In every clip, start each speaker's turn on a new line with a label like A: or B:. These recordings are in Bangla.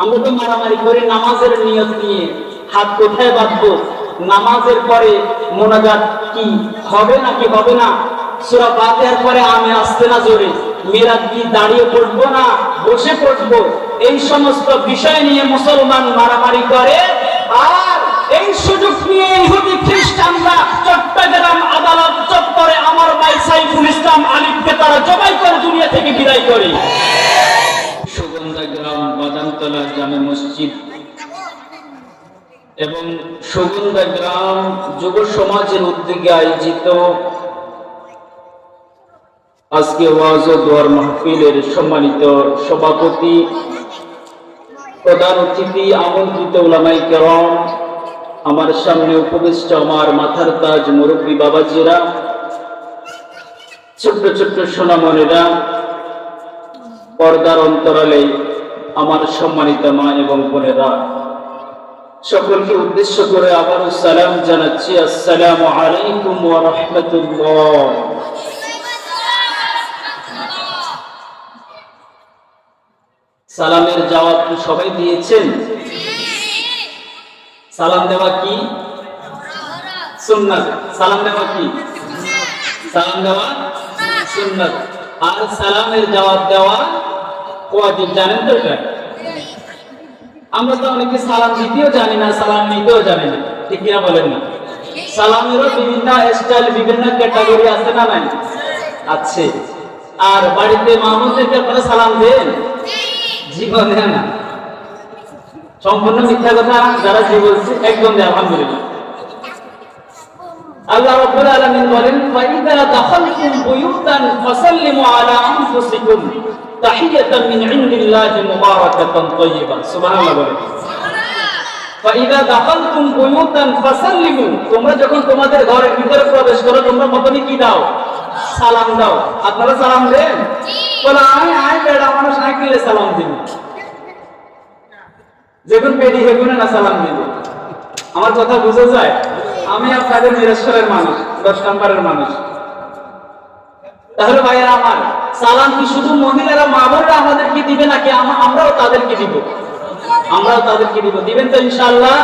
A: আমরা তো মারামারি করি নামাজের নিয়ত নিয়ে, হাত কোথায় বাঁধবো, নামাজের পরে মোনাজাত কি হবে নাকি হবে না, সূরা ফাতিহার পরে আমি আসতে না জোরে, মিলাদ কি দাঁড়িয়ে পড়বো না বসে পড়বো, এই সমস্ত বিষয় নিয়ে মুসলমান মারামারি করে। আর এই সুযোগ নিয়ে ইহুদি খ্রিস্টানরা চট্টগ্রাম আদালত চত্বরে আমার ভাই সাইফুল ইসলাম আলিফকে তারা জবাই করে দুনিয়া থেকে বিদায় করে। সুগন্ধা গ্রাম বাদামতলা জামে মসজিদ এবং সুগন্ধা গ্রাম যুব সমাজের উদ্যোগে আয়োজিত আজকে ওয়াজ ও দোয়ার মাহফিলের সম্মানিত সভাপতি, প্রধান অতিথি, আমন্ত্রিত উলামায়ে কেরাম, আমার সামনে উপবিষ্ট আমার মাথার তাজ মুরব্বী বাবাজিরা, ছোট্ট ছোট্ট সোনামণিরা, পর্দার অন্তরালে আমার সম্মানিত মা এবং বোনেরা, সকলকে উদ্দেশ্য করে আবারও সালাম জানাচ্ছি। আসসালামু আলাইকুম ওয়া রাহমাতুল্লাহ। সালামের জবাব কি সবাই দিয়েছেন? সালাম দেওয়া কি সুন্নাত? সালাম দেওয়া কি? সালাম দেওয়া সুন্নাত। আর সালামের জবাব দেওয়া ওয়াজিব, জানেন তো এটা? আমরা তো অনেকে সালাম দিতেও জানি না, সালাম নিতেও জানি না, ঠিক কিনা বলেন না? সালামেরও বিভিন্ন স্টাইল, বিভিন্ন ক্যাটাগরি আছে না নাই? আছে। আর বাড়িতে মামুনদেরকে আপনারা সালাম দেন? জীবনে না, সম্পূর্ণ মিথ্যা কথা যারা জি বলছে, একদম দেয় আলহামদুলিল্লাহ। আল্লাহ রাব্বুল আলামিন বলেন, ফাইদা দাখালতুম বুয়ুতান ফাসাল্লিমু আলা আনফুসিকুম তাহিয়াতাম মিন ইনদিল্লাহি মুবারাকাতান তাইয়্যিবা। সুবহানাল্লাহ বলেন। ফাইদা দাখালতুম বুয়ুতান ফাসাল্লিমু, তোমরা যখন তোমাদের ঘরের ভিতরে প্রবেশ করো, তোমরা প্রথমে কি দাও? সালাম দাও। আপনারা সালাম দেন? বলে আয় বেড়া মানুষ সাইকেলে সালাম দিন, যখন পেডি হেগুনে না সালাম দিব। আমার কথা বুঝা যায়? আমি আপনাদের মিরেশ্বরের মানুষ, 10 নম্বরের মানুষ। তাহলে ভাইয়েরা আমার, সালাম কি শুধু মহিলারা মা বোনরা আমাদেরকে দিবে নাকি আমরাও তাদেরকে দিব? আমরাও তাদেরকে দিব। দিবেন তো ইনশাআল্লাহ?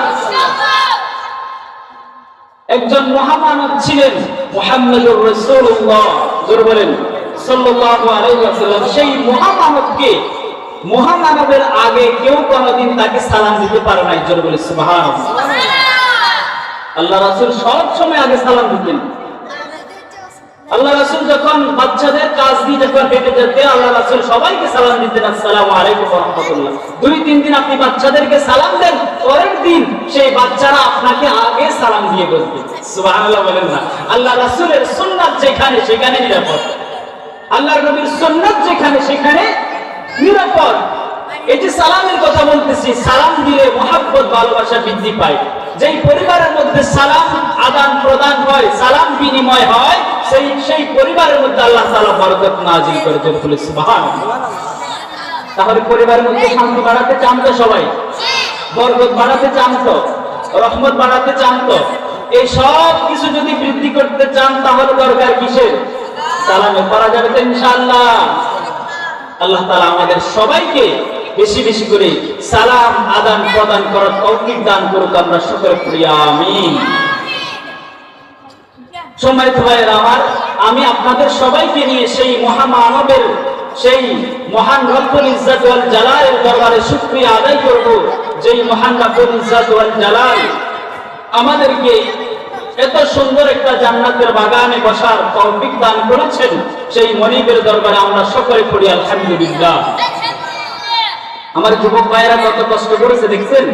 A: একজন মহামানব ছিলেন মুহাম্মদুর রাসূলুল্লাহ, জোরে বলেন সাল্লাল্লাহু আলাইহি ওয়াসাল্লাম। সেই মহামানবকে, মহামানবের আগে কেউ কোনদিন তাকে সালাম দিতে পারে নাই। জোরে বলে সুবহানাল্লাহ। আল্লাহ রাসূল সব সময় আগে সালাম দিতেন। আল্লাহ রাসূল যখন বাচ্চাদের কাজ দিয়ে যখন হেঁটে যেতেন, আল্লাহ রাসূল সবাইকে সালাম দিতেন, আসসালামু আলাইকুম ওয়া রাহমাতুল্লাহ। 2-3 দিন আপনি বাচ্চাদেরকে সালাম দেন, পরের দিন সেই বাচ্চারা আপনাকে আগে সালাম দিয়ে বলবে। সুবহানাল্লাহ বলেন না? আল্লাহ রাসূলের সুন্নাত যেখানে সেখানে নিরাপদ, আল্লাহর নবীর সুন্নাত যেখানে সেখানে নিরাপদ। এই যে সালামের কথা বলতেছি, সালাম দিলে মহব্বত, ভালোবাসা বৃদ্ধি পায়। যেই পরিবারের মধ্যে সালাম আদান প্রদান হয়, সালাম বিনিময় হয়, সেই পরিবারের মধ্যে আল্লাহ তাআলা বরকত নাযিল করে দেন। বলে সুবহানাল্লাহ। তাহলে পরিবারের মধ্যে শান্তি বাড়াতে চান তো সবাই? বরকত বাড়াতে চান তো? রহমত বাড়াতে চান তো? এই সব কিছু যদি বৃদ্ধি করতে চান, তাহলে দরকার কিসের? সালামে করা যাবে তো ইনশাআল্লাহ। আল্লাহ তাআলা আমাদের সবাইকে বেশি বেশি করে সালাম আদান প্রদান করার তৌফিক দান করুক। আমরা সকলে পড়ি আমিন। সম্মানিত ভাইয়েরা আমার, আমি আপনাদের সবাইকে নিয়ে সেই মহামানবের, সেই মহান রব্বুল ইজ্জত ওয়াল জালালের দরবারে শুকরিয়া আদায় করব, যেই মহান রব্বুল ইজ্জত ওয়াল জালাল আমাদেরকে এত সুন্দর একটা জান্নাতের বাগানে বসার তৌফিক দান করেছেন। সেই মনিবের দরবারে আমরা সকলে পড়ি আলহামদুলিল্লাহ। আমার যুবক ভাইয়েরা কত কষ্ট করেছে দেখছেন?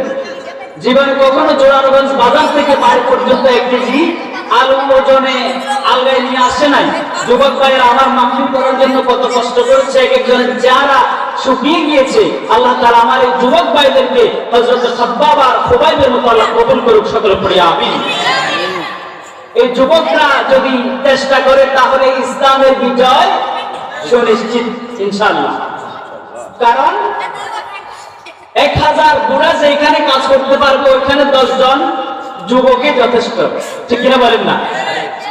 A: জীবনে কখনো জোরারগঞ্জ বাজার থেকে বাড়ি পর্যন্ত 1 কেজি আলু ওজনে আলগায় নিয়ে আসে নাই। যুবক ভাইয়েরা আমার মাহফিল করার জন্য কত কষ্ট করেছে, একজনের চেহারা শুকিয়ে গিয়েছে। আল্লাহ তাআলা আমার এই যুবক ভাইদেরকে হযরত খাব্বাব আর খুবাইবের মতো আল্লাহ কবুল করুক। সকলে পড়ি আমিন। এই যুবকরা যদি চেষ্টা করে, তাহলে ইসলামের বিজয় সুনিশ্চিত ইনশাআল্লাহ। কারণ 1000 বুড়া যেখানে কাজ করতে পারবে, ওইখানে 10 জন যুবকই যথেষ্ট, ঠিক কিনা বলেন না?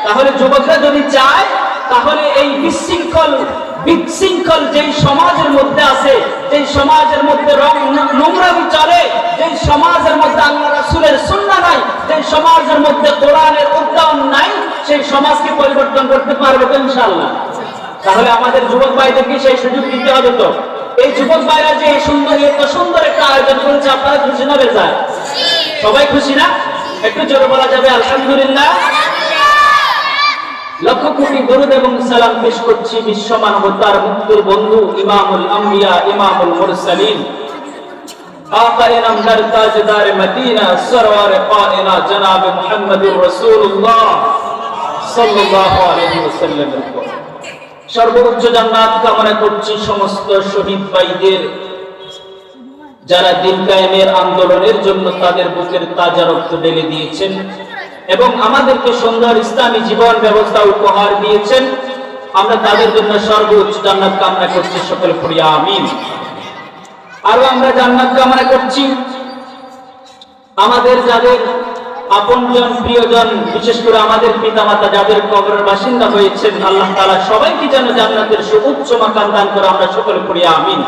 A: তাহলে যুবকরা যদি চায়, তাহলে এই বিশৃঙ্খল যেই সমাজের মধ্যে আছে, যেই সমাজের মধ্যে নোংরামি সমাজের মধ্যে কোরআনের উদ্যান নাই, সেই সমাজকে পরিবর্তন করতে পারবে তো ইনশাআল্লাহ? তাহলে আমাদের যুবক ভাইদেরকে সেই সুযোগ দিতে হবে। তো এই যুবক ভাইরা যে এত সুন্দর একটা আয়োজন করেছে, আপনারা খুশি না বেজায়? সবাই খুশি না? একটু জোরে বলা যাবে আলহামদুলিল্লাহ। লক্ষ কোটি দরুদ এবং সালাম পেশ করছি বিশ্ব মানবতার মুক্তির বন্ধু ইমামুল আম্বিয়া ইমামুল মুরসালিন آقا نامدار تاجدار مدینہ سرور قائنا جناب محمد رسول اللہ صلی اللہ علیہ وسلم। সর্বোচ্চ জান্নাত কামনা করছি সমস্ত শহীদ ভাইদের, যারা দিন কায়েমের আন্দোলনের জন্য তাদের বুকের তাজা রক্ত ঢেলে দিয়েছেন এবং আমাদেরকে সুন্দর ইসলামী জীবন ব্যবস্থা উপহার দিয়েছেন। আমরা তাদের জন্য সর্বোচ্চ জান্নাত কামনা করছি, সকলে পড়ি আমিন। আরো আমরা জান্নাত কামনা করছি আমাদের যাদের আপনজন প্রিয়জন, বিশেষ করে আমাদের পিতামাতা যাদের কবরের বাসিন্দা হয়েছেন, আল্লাহ তাআলা সবাইকে যেন জান্নাতের সুউচ্চ মাকাম দান করে, আমরা সকলে পড়ি আমিন।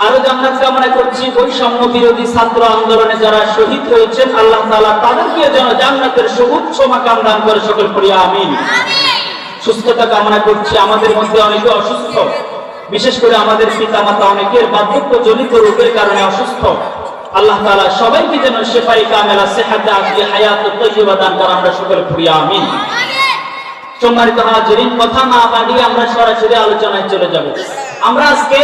A: আরো জান্নাত কামনা করছি বৈষম্য বিরোধী ছাত্র আন্দোলনে যারা শহীদ হয়েছেন, আল্লাহ তাআলা তাদেরকে যেন জান্নাতের সুউচ্চ মাকাম দান করে, সকলে পড়ি আমিন। সুস্থতা কামনা করছি, আমাদের মধ্যে অনেকে অসুস্থ, বিশেষ করে আমাদের পিতামাতা অনেকের বার্ধক্যজনিত রোগের কারণে অসুস্থ, আল্লাহ তাআলা সবাইকে যেন শিফায়ে কামেলা সিহাতে আফিয়া হায়াতুত তাইয়্যিবা দান করে, আমরা সকলে পড়ি আমিন। সম্মানিত হাজিরিন, কথা না বাড়িয়ে আমরা সরাসরি আলোচনায় চলে যাব। আমরা আজকে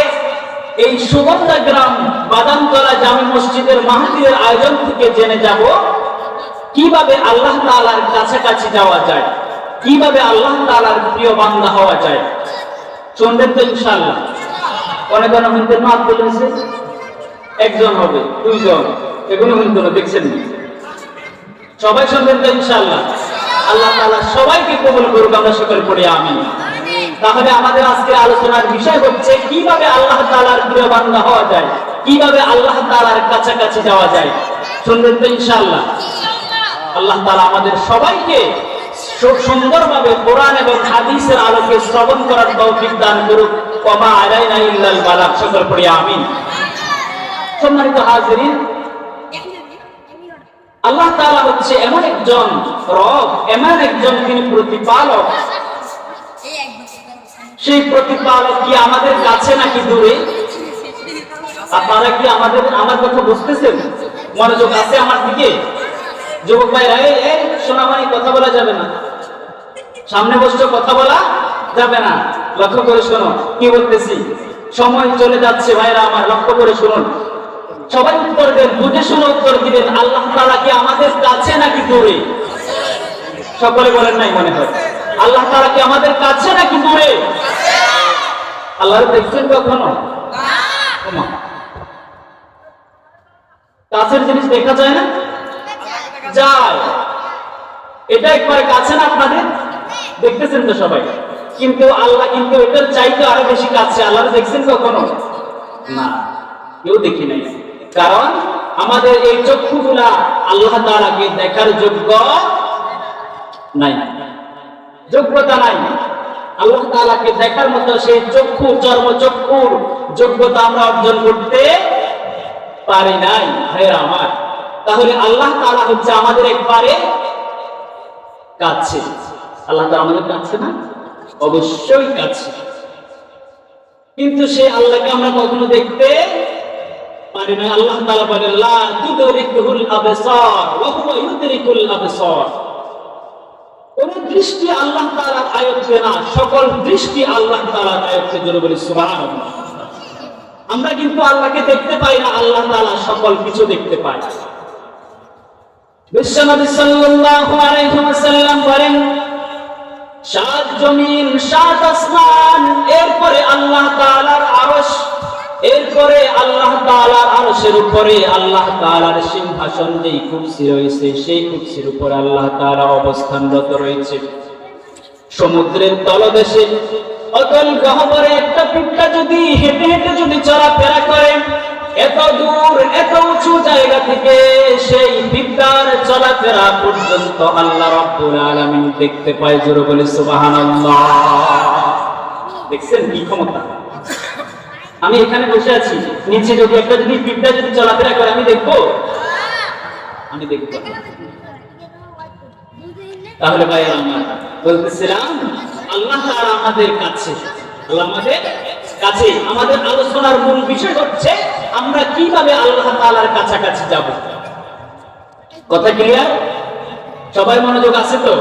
A: এই সুগন্ধা গ্রাম বাদামতলা জামে মসজিদের মাহফিলের আয়োজন থেকে জেনে যাব কিভাবে আল্লাহ তাআলার কাছাকাছি যাওয়া যায়, কিভাবে আল্লাহ তাআলার প্রিয় বান্দা হওয়া যায়। শুনবেন তো ইনশাআল্লাহ? অনেক অনেক মাত বলেছে, একজন হবে, দুইজন, এগুলো কিন্তু দেখছেন সবাই শুনবেন তো ইনশাআল্লাহ? আল্লাহ তাআলা সবাইকে কবুল করুক, আমরা সকলে পড়ি আমিন। তাহলে আমাদের আজকের আলোচনার বিষয় হচ্ছে কিভাবে আল্লাহ তাআলার প্রিয় বান্দা হওয়া যায়, কিভাবে আল্লাহ তাআলার কাছাকাছি যাওয়া যায়। শুনবেন তো ইনশাআল্লাহ? আল্লাহ তাআলা আমাদের সবাইকে সুন্দরভাবে কোরআন এবং হাদিসের আলোকে শ্রবণ করার তৌফিক দান করুক। ওয়া মা আলাইনা ইল্লাল বালাগ, সকলে পড়ি আমিন। সম্মানিত হাজিরিন, আল্লাহ তাআলা হচ্ছে এমন একজন রব, এমন একজন তিনি প্রতিপালক। সেই প্রতিপালক কি আমাদের কাছে নাকি দূরে? আপনারা কি আমার কথা বুঝতেছেন? মনোযোগ আছে আমার দিকে? যুবক ভাইরা, এই সোনামানি কথা বলা যাবে না, সামনে বসে কথা বলা যাবে না, লক্ষ্য করে শোনো কি বলতেছি। সময় চলে যাচ্ছে ভাইরা আমার, লক্ষ্য করে শুনুন। সবাই উত্তর দেন, বুঝে শুনে উত্তর দিবেন। আল্লাহ তাআলা কি আমাদের কাছে নাকি দূরে? সকলে বলেন নাই মনে হয়। আল্লাহ তাআলা কি আমাদের কাছে নাকি দূরে? আল্লাহর দেখছেন কখনো? না। কাছের জিনিস দেখা যায় না? যায়। এটা একবারে কাছে না আপনাদের? দেখতেছেন তো সবাই। কিন্তু আল্লাহ কিন্তু এটার চাইতে আরো বেশি কাছে। আল্লাহর দেখছেন কখনো? না, কেউ দেখি নাই। কারণ আমাদের এই চক্ষুগুলা আল্লাহ তাআলাকে দেখার যোগ্য নাই, যোগ্যতা নাই। আল্লাহ তাআলাকে দেখার মতো সেই চক্ষু, চর্মচক্ষুর যোগ্যতা আমরা অর্জন করতে পারি নাই ভাইরা আমার। তাহলে আল্লাহ তাআলা হচ্ছে আমাদের একবারে কাছে। আল্লাহ তাআলা আমাদের কাছে না? অবশ্যই কাছে। কিন্তু সেই আল্লাহকে আমরা কখনো দেখতে পারি না। আল্লাহ তাআলা বলেন, লা তুদরিকুল আবসার ওয়া হুয়া ইউদরিকুল আবসার। কোন দৃষ্টি আল্লাহ তাআলার আয়ত্তে না, সকল দৃষ্টি আল্লাহ তাআলার আয়ত্তে। জোরে বলি সুবহানাল্লাহ। আমরা কিন্তু আল্লাহকে দেখতে পাই না, আল্লাহ তাআলা সকল কিছু দেখতে পায়। বিশ্বনবী সাল্লাল্লাহু আলাইহি ওয়াসাল্লাম বলেন, সাত জমিন, সাত আসমান, এরপরে আল্লাহ তাআলার আরশ, এরপরে আল্লাহ তাআলার আরশের উপরে আল্লাহ তাআলার সিংহাসন, যেই কুরসি রয়েছে, সেই কুরসির উপরে আল্লাহ তাআলা অবস্থানরত রয়েছে। সমুদ্রের তলদেশে অতল গহ্বরে একটা পিঁপড়া যদি হেঁটে হেঁটে যদি চলাফেরা করে, এত দূর এত উঁচু জায়গা থেকে সেই পিঁপড়ার চলাফেরা পর্যন্ত আল্লাহ রাব্বুল আলামিন দেখতে পায়। জোরে বলে সুবহানাল্লাহ। দেখছেন কি ক্ষমতা? আমি এখানে বসে আছি, নিচে যদি একটা যদি পিঁপড়া যদি চলাফেরা করে আমি দেখবো? আমি দেখব। তাহলে ভাই আমরা বলতেছিলাম আল্লাহ তাআলা আমাদের কাছে, আল্লাহ আমাদের কাছে। আমাদের আলোচনার মূল বিষয় হচ্ছে আমরা কিভাবে আল্লাহ তাআলার কাছাকাছি যাব। কথা ক্লিয়ার? সবাই মনোযোগ আছে তো?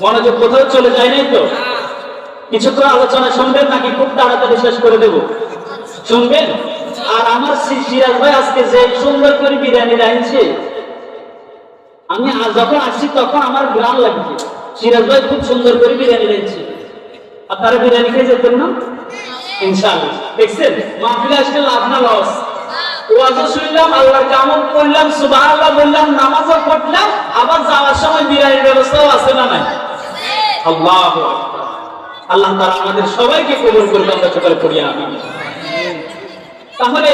A: মনোযোগ কোথাও চলে যায় নাই তো? কিছুক্ষণ আলোচনা শুনবেন নাকি খুব তাড়াতাড়ি শেষ করে দেব? শুনবেন? আর আমার সিরাজ ভাই আজকে যে সুন্দর করে বিরিয়ানি রাঁধছে, আমি যখন আসছি তখন আমার গ্রাম লাগছে সিরাজ ভাই খুব সুন্দর করে বিরিয়ানি রাঁধছে। আপনারা বিরিয়ানি খেয়ে যেতেন না? ইনশাআল্লাহ। দেখছেন মাহফিলে আসলে লাভ না লস? ওয়াজও শুনলাম, আল্লাহর কামও করলাম, সুবহানাল্লাহ বললাম, নামাজও পড়লাম, আবার যাওয়ার সময় বিরিয়ানির ব্যবস্থাও আছে না নাই? আল্লাহু আকবার। আল্লাহ তাআলা আমাদের সবাইকে কবুল করুন, আমরা সকলে পড়ি আমিন। তাহলে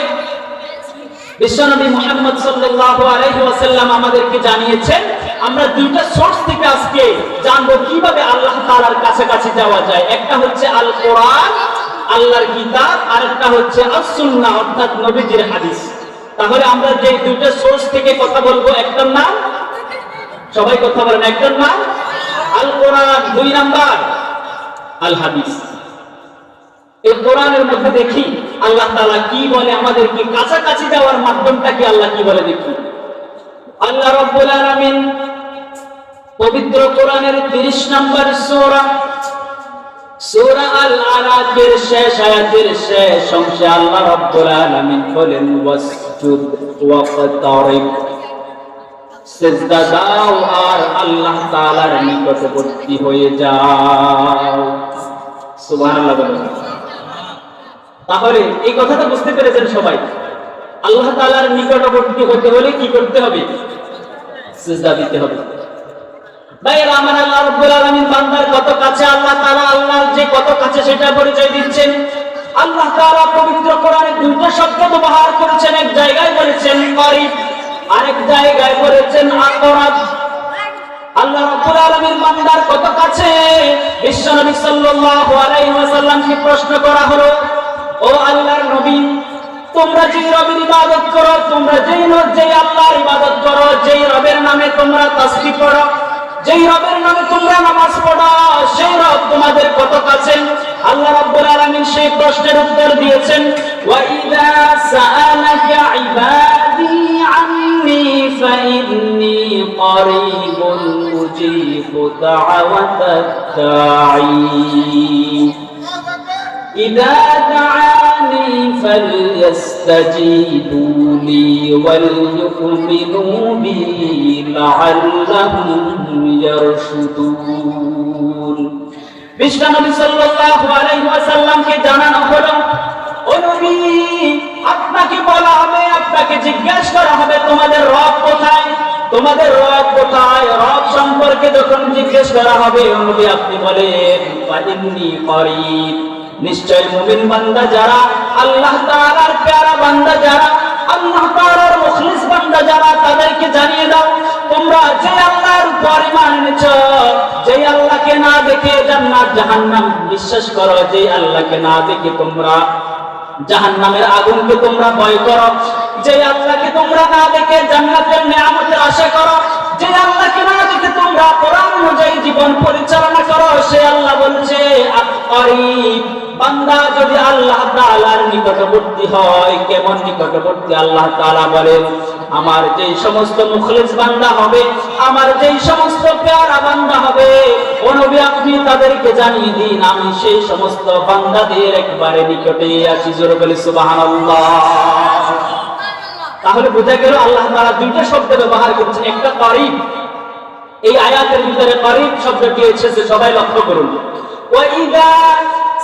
A: বিশ্বনবী মুহাম্মদ সাল্লাল্লাহু আলাইহি ওয়াসাল্লাম আমাদেরকে জানিয়েছেন আমরা দুইটা সোর্স থেকে আজকে জানবো কিভাবে আল্লাহ তাআলার কাছাকাছি যাওয়া যায়। একটা হচ্ছে আল কোরআন, আল্লাহর কিতাব, আর একটা হচ্ছে আস-সুন্নাহ অর্থাৎ নবীজির হাদিস। তাহলে আমরা যে দুইটা সোর্স থেকে কথা বলবো, একটার নাম, সবাই কথা বলেন, একটার নাম আল কোরআন, দুই নাম্বার আল হাদিস। এই কোরআনের মধ্যে দেখি আল্লাহ তাআলা কি বলে, আমাদেরকে কাছাকাছি যাওয়ার মাধ্যমটা কি আল্লাহ কি বলে দেখি। আল্লাহ রাব্বুল আলামিন পবিত্র কোরআনের 30 নম্বর সূরা, সূরা আল আরাফের শেষ আয়াতের শেষ অংশে আল্লাহ রাব্বুল আলামিন বলেন ওয়াসজুদ ওয়াকতারিব, সিজদা দাও আর আল্লাহ তাআলার নিকটবর্তী হয়ে যাও। সুবহানাল্লাহ বলেন। তাহলে এই কথাটা বুঝতে পেরেছেন সবাই? আল্লাহ তাআলার নিকটবর্তী হতে হলে কি করতে হবে? সিজদা দিতে হবে। ভাইরা আমার, আল্লাহ রাব্বুল আলামিন বান্দার কত কাছে, আল্লাহ তাআলা আল্লাহর যে কত কাছে সেটা পরিচয় দিচ্ছেন। আল্লাহ তাআলা পবিত্র কোরআনে দুটো শব্দ ব্যবহার করেছেন, এক জায়গায় বলেছেন করিব, আরেক জায়গায় বলেছেন আকরাব। আল্লাহ রাব্বুল আলামিন বান্দার কত কাছে। বিশ্বনবী সাল্লাল্লাহু আলাইহি ওয়াসাল্লামকে প্রশ্ন করা হলো, ও আল্লাহর নবী, তোমরা যে রবের ইবাদত করো, তোমরা যেই আল্লাহর ইবাদত করো, যেই রবের নামে তোমরা তাসবিহ পড়ো, যেই রবের নামে তোমরা নামাজ পড়ো, সেই রব তোমাদের কত কাছে? আল্লাহ রাব্বুল আলামিন সেই প্রশ্নের উত্তর দিয়েছেন, ওয়া ইযা সাআলাকা ইবাদি আন্নী ফাইন্নী করিবুন উজিবু দাওয়াতাদ দাঈ ইযা দাআনি ফালইস্তাজিবু লি ওয়ালইউমিনু বি লাআল্লাহুম ইয়ারশুদুন। বিশ্বনবী সাল্লাল্লাহু আলাইহি ওয়াসাল্লামকে জানানো হলো, ও নবী, আপনাকে বলা হবে, আপনাকে জিজ্ঞাসা করা হবে তোমাদের রব কোথায়, তোমাদের রব কোথায়। রব সম্পর্কে যখন জিজ্ঞেস করা হবে, ও নবী আপনি বলেন ফাইন্নী করিব, নিশ্চয় মুমিন বান্দা যারা, আল্লাহ তাআলার প্যারা বান্দা যারা, আল্লাহ তাআলার মুখলিস বান্দা যারা, তাদেরকে জানিয়ে দাও তোমরা যে আল্লাহর উপর ঈমান এনেছো, যে আল্লাহকে না দেখে জান্নাত জাহান্নাম বিশ্বাস করো, যে আল্লাহকে না দেখে তোমরা জাহান্নামের আগুনকে তোমরা ভয় করো, যে আল্লাহকে তোমরা না দেখে জান্নাতের নিয়ামতের আশা করো, যে আল্লাহকে না দেখে তোমরা কোরআন অনুযায়ী জীবন পরিচালনা করো, সে আল্লাহ বলছে করিব। বান্দা যদি আল্লাহ তাআলার নিকটবর্তী হয়, কেমন নিকটবর্তী? আল্লাহ তাআলা বলেন, আমার যেই সমস্ত মুখলিস বান্দা হবে, আমার যেই সমস্ত প্যারা বান্দা হবে, ও নবী আপনি তাদেরকে জানিয়ে দিন আমি সেই সমস্ত বান্দাদের একবারে নিকটে আছি। জোরে বলি সুবহানাল্লাহ। তাহলে বোঝা গেল আল্লাহ তাআলা দুইটা শব্দ ব্যবহার করেছেন, একটা করিব। এই আয়াতের ভিতরে করিব শব্দটি এসেছে, সবাই লক্ষ্য করুন। ওয়া ইযা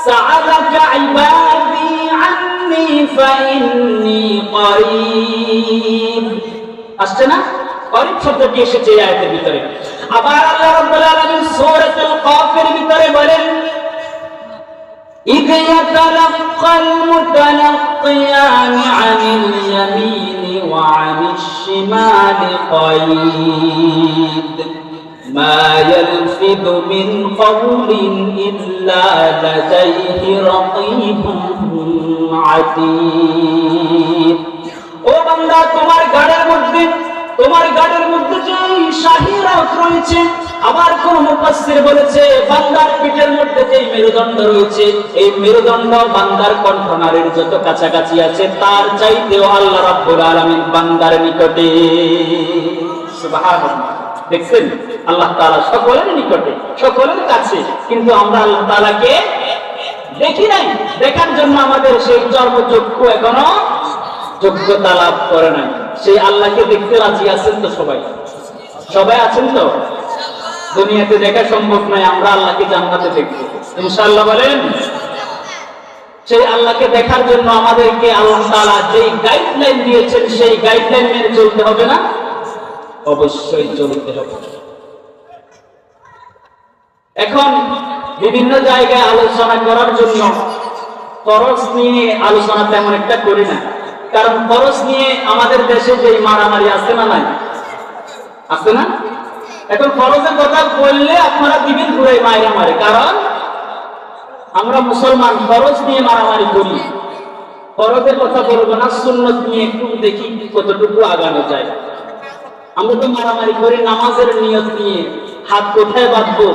A: সাআলাকা ইবাদি আন্নী ফাইন্নী করিব, আসছে না? করিব শব্দটি এসেছে এই আয়াতের ভিতরে। আবার আল্লাহ রাব্বুল আলামিন সূরাতুল কাফের ভিতরে বলেন, إذ يتلقى المتلقيان عن اليمين وعن الشمال قعيد ما يلفظ من قول إلا لديه رقيب عتيد। ও বান্দা, তোমার গাড়ির মধ্যে তোমার গাড়ির মধ্যে যে শাহী রাত রয়েছে, আবার কোন মুফাসসির বলেছে বান্দার পিঠের মধ্যে যে মেরুদণ্ড রয়েছে, এই মেরুদণ্ড বান্দার কণ্ঠনালীর যত কাছাকাছি আছে তার চাইতেও আল্লাহ রাব্বুল আলামিন বান্দার নিকটে। সুবহানাল্লাহ। দেখছেন, আল্লাহ তাআলা সকলের নিকটে, সকলের কাছে, কিন্তু আমরা আল্লাহ তাআলাকে দেখি নাই। দেখার জন্য আমাদের সেই চর্মচক্ষু এখনো যোগ্যতা লাভ করে নাই। সেই আল্লাহকে দেখতে রাজি আছেন তো? সবাই সবাই আছেন তো? দুনিয়াতে দেখা সম্ভব নয়, আমরা আল্লাহকে জান্নাতে দেখব ইনশাআল্লাহ, বলেন। সেই আল্লাহকে দেখার জন্য আমাদেরকে আল্লাহ তাআলা যেই গাইডলাইন দিয়েছেন সেই গাইডলাইন মেনে চলতে হবে না? অবশ্যই চলতে হবে। এখন বিভিন্ন জায়গায় আলোচনা করার জন্য ফরজ নিয়ে আলোচনা তেমন একটা করি না, কারণ ফরজ নিয়ে আমাদের দেশে যে মারামারি আছে না, নাই আছে না? এখন ফরজের কথা বললে আপনারা দিবেন ঘুরে মায়েরা মারে, কারণ আমরা মুসলমান ফরজ নিয়ে মারামারি করি। ফরজের কথা বলবো না, সুন্নত নিয়ে একটু দেখি কতটুকু আগানো যায়। আমরা তো মারামারি করি নামাজের নিয়ত নিয়ে, হাত কোথায় বাঁধবো,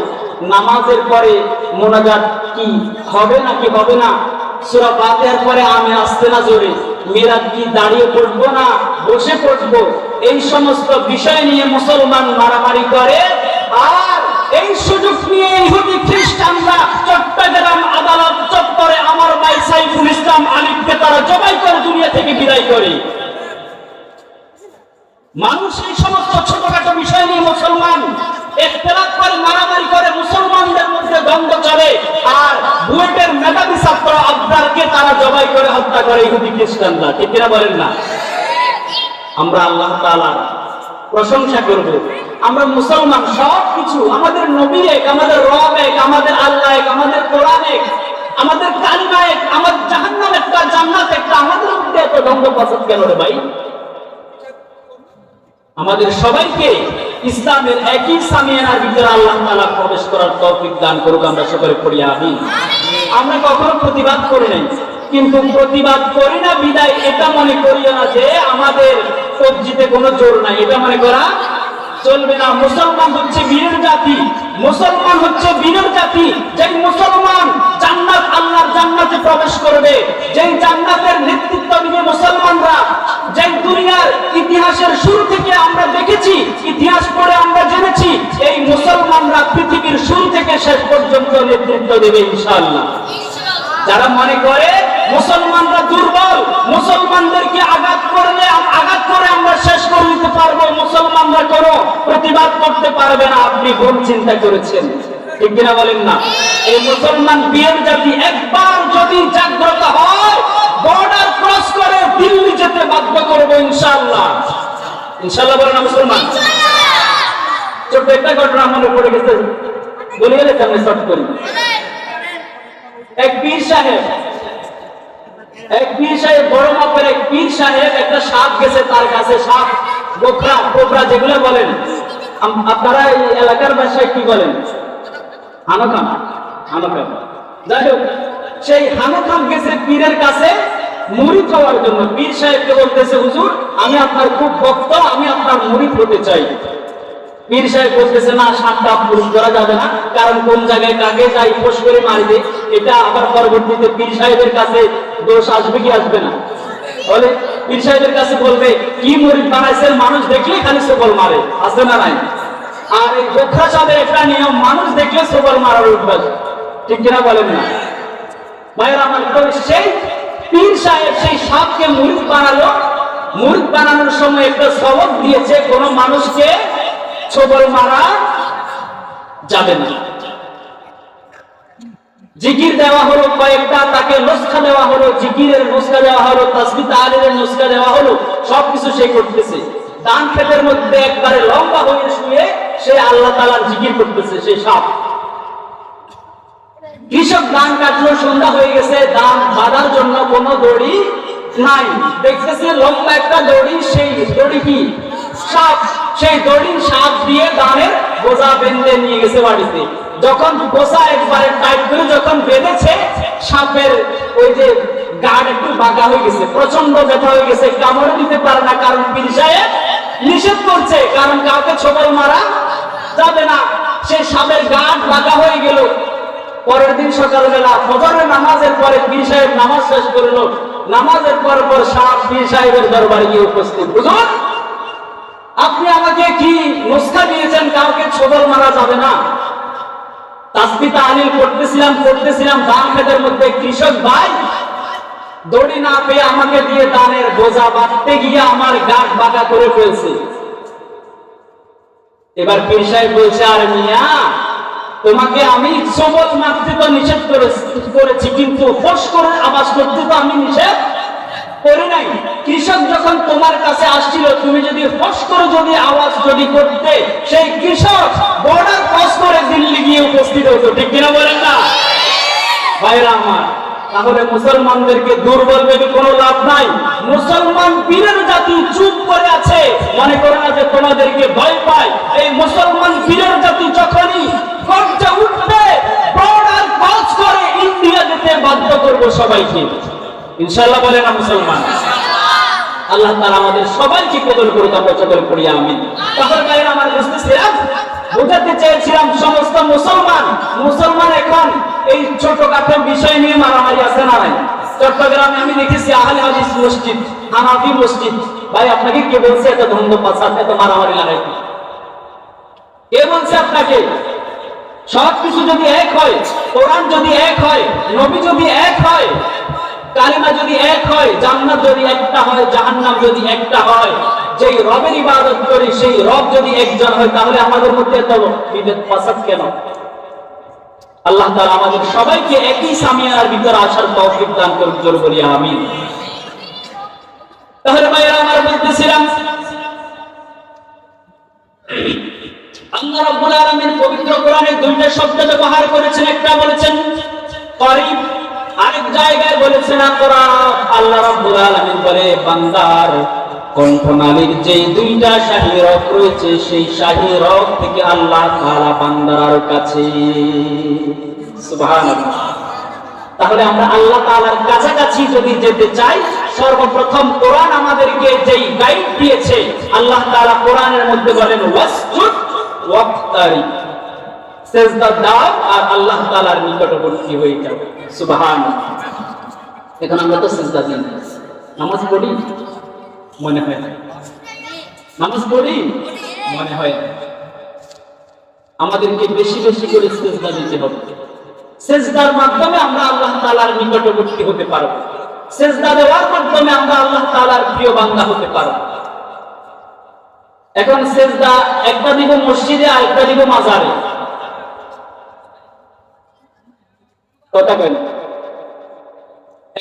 A: নামাজের পরে মোনাজাত কি হবে নাকি হবে না, সূরা ফাতিহার পরে আমি আসতে না জোরে, মিলাদ কি দাঁড়িয়ে পড়বো না বসে পড়বো, এই সমস্ত বিষয় নিয়ে মুসলমান মারামারি করে। আর এই সুযোগ নিয়ে ইহুদি খ্রিস্টানরা চট্টগ্রাম আদালত চত্বরে আমার ভাই সাইফুল ইসলাম আলিফকে তারা জবাই করে দুনিয়া থেকে বিদায় করে। মানুষ এই সমস্ত ছোটখাটো বিষয় নিয়ে মুসলমান ইখতিলাফ করে, মারামারি করে, মুসলমানদের মধ্যে দ্বন্দ্ব চলে, আর বুয়েটের মেধাবী ছাত্র আবদারকে তারা জবাই করে হত্যা করে ইহুদি খ্রিস্টানরা। ঠিক কিনা বলেন না? আমরা আল্লাহ তাআলার প্রশংসা করব। আমরা মুসলমান, সবকিছু আমাদের নবী এক, আমাদের রব এক, আমাদের আল্লাহ এক, আমাদের কোরআন এক, আমাদের কালিমা এক, আমাদের জাহান্নাম একটা, জান্নাত একটা, আমাদের মধ্যে এত দ্বন্দ্ব ফাসাদ কেন রে ভাই? আমাদের সবাইকে ইসলামের একই সামিয়ানার ভিতরে আল্লাহ তাআলা প্রবেশ করার তৌফিক দান করুক। আমরা সকলে পড়ি আমিন। আমরা কখনো প্রতিবাদ করি নাই, কিন্তু প্রতিবাদ করি না বিদায় এটা মনে করিও না যে আমাদের কবজিতে কোনো জোর নাই, এটা মনে করা চলবে না। মুসলমান হচ্ছে বীরের জাতি, মুসলমান হচ্ছে বীরের জাতি। যেই মুসলমান জান্নাত, আল্লাহর জান্নাতে প্রবেশ করবে, যেই জান্নাতের নেতৃত্ব দিবে মুসলমানরা, যেই দুনিয়ার ইতিহাসের শুরু থেকে আমরা দেখেছি, ইতিহাস পড়ে আমরা জেনেছি, এই মুসলমানরা পৃথিবীর শুরু থেকে শেষ পর্যন্ত নেতৃত্ব দেবে ইনশাআল্লাহ। যারা মনে করে মুসলমানরা দুর্বল, মুসলমানদেরকে আঘাত করে আমরা শেষ করে দিতে পারবো, মুসলমানরা কোনো প্রতিবাদ করতে পারবে না, আপনি ভুল চিন্তা করেছেন। ঠিক কিনা বলেন না? এই মুসলমান বীর জাতি একবার যদি জাগ্রত হয়, বর্ডার ক্রস করে দিল্লি যেতে বাধ্য করবো ইনশাআল্লাহ। ইনশাআল্লাহ বলেন না মুসলমান? ছোট্ট একটা ঘটনা মনে পড়ে গেছে, বলে গেলে আমি শর্ট করি। এক পীর সাহেব, বড় মাপের এক পীর সাহেব, একটা সাপ গেছে তার কাছে, সাপ কোবরা যেগুলো বলেন, আপনারা এই এলাকার ভাষায় কি বলেন? হানখাম। যাই হোক, সেই হানখাম গেছে পীরের কাছে মুরিদ হওয়ার জন্য। পীর সাহেবকে বলতেছে, হুজুর আমি আপনার খুব ভক্ত, আমি আপনার মুরিদ হতে চাই। পীর সাহেব বলতেছে, না, সাপটা মুরিদ করা যাবে না, কারণ কোন জায়গায় কাকে যাই ফোঁস করে মারবে, এটা আবার পরবর্তীতে পীর সাহেবের কাছে দোষ আসবে কি আসবে না? বলে পীর সাহেবের কাছে বলবে, কি মুরিদ বানাইছেন, মানুষ দেখলে খালি সবল মারে, আসবে না নাই? আর এই গোখরা সাহেবের একটা নিয়ম, মানুষ দেখলে সবল মারার অভ্যাস। ঠিক কিনা বলেন না ভাইয়েরা আমার? সেই পীর সাহেব সেই সাপকে মুরিদ বানালো। মুরিদ বানানোর সময় একটা সবক দিয়েছে, কোন মানুষকে সবল মারা যাবে না। জিকির দেওয়া হলো কয়েকটা, তাকে নুসখা দেওয়া হলো, জিকিরের নুসখা দেওয়া হলো, তাসবিহ তাহলিলের নুসখা দেওয়া হলো, সবকিছু সে করতেছে। ধান ক্ষেতের মধ্যে একবারে লম্বা হয়ে শুয়ে সে আল্লাহ তাআলার জিকির করতেছে। সেই সাপ, কৃষক ধান কাটলো, সন্ধ্যা হয়ে গেছে, ধান বাঁধার জন্য কোনো দড়ি নাই, দেখতেছে লম্বা একটা দড়ি, সেই দড়ি কি সাপ, সেই দড়ি সাপ দিয়ে ধানের বোঝা বেঁধে নিয়ে গেছে বাড়িতে। যখন বোঝা একবারে টাইট করে যখন বেঁধেছে, সাপের ওই যে গাঢ় একটু বাঁকা হয়ে গেছে, প্রচন্ড ব্যথা হয়ে গেছে, কামড় দিতে পারে না, কারণ পীর সাহেব নিষেধ করছে, কারণ কাউকে ছোবল মারা যাবে না। সে সাপের গাঁট বাঁকা হয়ে গেল। পরের দিন সকালবেলা ফজরের নামাজের পরে পীর সাহেব নামাজ শেষ করলো, নামাজের পর সাপ পীর সাহেবের দরবারে গিয়ে উপস্থিত। বুঝুন, আপনি আমাকে কি নুসখা দিয়েছেন কাউকে ছোবল মারা যাবে না? তাসবিহ তাহলিল করতেছিলাম ধান খেতের মধ্যে, কৃষক ভাই দড়ি না পেয়ে আমাকে দিয়ে ধানের বোঝা বাঁধতে গিয়ে আমার গাঁট বাঁকা করে ফেলছে। এবার পীর সাহেব বলছে, আরে মিয়া, তোমাকে আমি ছোবল মারতে তো নিষেধ করেছি, কিন্তু ফোঁস করে আওয়াজ করতে তো আমি নিষেধ করি নাই। কৃষক যখন তোমার কাছে আসছিল, তুমি যদি ফোঁস করে যদি আওয়াজ যদি করতে, সেই কৃষক বর্ডার ক্রস করে দিল্লি গিয়ে উপস্থিত হতো। ঠিক কিনা বলেন না ভাইরা আমার? তাহলে মুসলমানদেরকে দুর্বল ভেবে কোনো লাভ নাই। মুসলমান পীরের জাতি চুপ করে আছে, মনে করে না যে তোমাদেরকে ভয় পায়। এই মুসলমান পীরের জাতি যখনই গর্জে উঠবে, বর্ডার ক্রস করে ইন্ডিয়া যেতে বাধ্য করব সবাইকে, ইনশাআল্লাহ। বলে না মুসলমান? আল্লাহ তাআলা আমাদের সবাইকে কবুল করুক, আমরা সকলে পড়ি আমিন। তাহলে ভাইরা আমার, বুঝতেছিলাম, বুঝাতে চেয়েছিলাম সমস্ত মুসলমান এখন এই ছোটখাটো বিষয় নিয়ে মারামারি আছে না নাই? চট্টগ্রামে আমি দেখেছি আহলে হাদিস মসজিদ, হানাফি মসজিদ। ভাই, আপনাকে কে বলছে এত দ্বন্দ্ব পাসাদ, এত মারামারি লাগাইতে? কে বলছে আপনাকে? সবকিছু যদি এক হয়, কোরআন যদি এক হয়, নবী যদি এক হয়, কালিমা যদি এক হয়, জান্নাত যদি একটা হয়, জাহান্নাম যদি একটা হয়, যেই রবের ইবাদত করি সেই রব যদি একজন হয়, তাহলে আমাদের মধ্যে এত বিভেদ ফাসাদ কেন? আল্লাহ তাআলা আমাদের সবাইকে একই সামিয়ানার ভিতরে আসার তৌফিক দান করুন, জোরে বলি আমিন। তাহলে ভাইরা আমার, বলতেছিলাম আল্লাহ রাব্বুল আলামিন পবিত্র কোরআনে দুইটা শব্দ ব্যবহার করেছেন। একটা বলেছেন করিব, আরেক জায়গায় বলেছেন আকরাব। আল্লাহ রাব্বুল আলামিন বলে, বান্দার কণ্ঠনালীর যেই দুইটা শাহী রগ রয়েছে, সেই শাহী রগ থেকে আল্লাহ তাআলা বান্দার কাছে। সুবহানাল্লাহ। তাহলে আমরা আল্লাহ তাআলার কাছাকাছি যদি যেতে চাই, সর্বপ্রথম কোরআন আমাদেরকে যেই গাইড দিয়েছে, আল্লাহ তাআলা কোরআনের মধ্যে বলেন ওয়াসজুদ ওয়াক্তারি, সিজদা দাও আর আল্লাহ তাআলার নিকটবর্তী হয়ে যাও। সুবহানাল্লাহ। এখন আমরা তো সিজদা দিই, নামাজ পড়ি, মনে হয় না। নামাজ পড়ি, মনে হয় না। আমাদেরকে বেশি বেশি করে সিজদা দিতে হবে। সিজদার মাধ্যমে আমরা আল্লাহ তাআলার নিকটবর্তী হতে পারব। সিজদা দেওয়ার মাধ্যমে আমরা আল্লাহ তাআলার প্রিয় বান্দা হতে পারব। এখন সিজদা একটা দিব মসজিদে, আর একটা দিব মাজারে। কথা বলেন,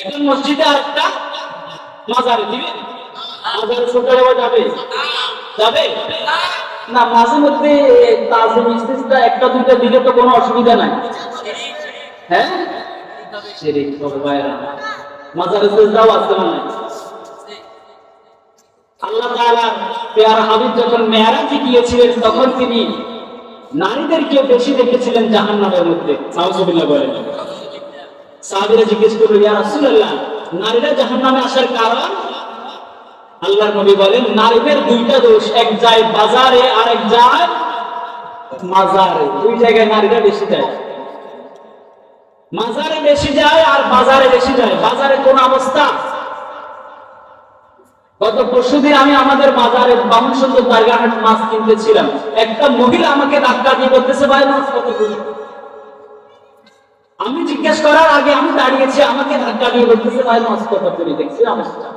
A: এখন মসজিদে আর একটা মাজারে দিবেন? মাজারে ছোট দেওয়া যাবে? যাবে না। মাঝে মধ্যে তাজিম ইস্তিসকা একটা দুইটা দিলে তো কোনো অসুবিধা নাই। হ্যাঁ, শিরক হবে ভাইরা। মাজারে সিজদাও আছে না? আল্লাহ তাআলা প্যারা হাবিব যখন মেরাজে গিয়েছিলেন, তখন তিনি নারীদেরকে বেশি দেখেছিলেন জাহান্নামের মধ্যে। নাউজুবিল্লাহ বলেন। সাহাবীরা জিজ্ঞেস করল, ইয়া রাসূলুল্লাহ, নারীরা জাহান্নামে আসার কারণ? আল্লাহর নবী বলেন, নারীদের দুইটা দোষ, এক যায় বাজারে আর এক যায় মাজারে। দুই জায়গায় নারীরা বেশি যায়। মাজারে বেশি যায় আর বাজারে বেশি যায়। বাজারে কোন অবস্থা? গত পরশুদিন আমি আমাদের বাজারে বামুনসুন্দর দারগাহাট মাছ কিনতেছিলাম, একটা মহিলা আমাকে ধাক্কা দিয়ে বলতেছে, ভাই মাছ কত করে? আমি জিজ্ঞেস করার আগে আমি দাঁড়িয়েছি, আমাকে ধাক্কা দিয়ে বলতেছে, ভাই মাছ কত করে? দেখছি অবস্থা।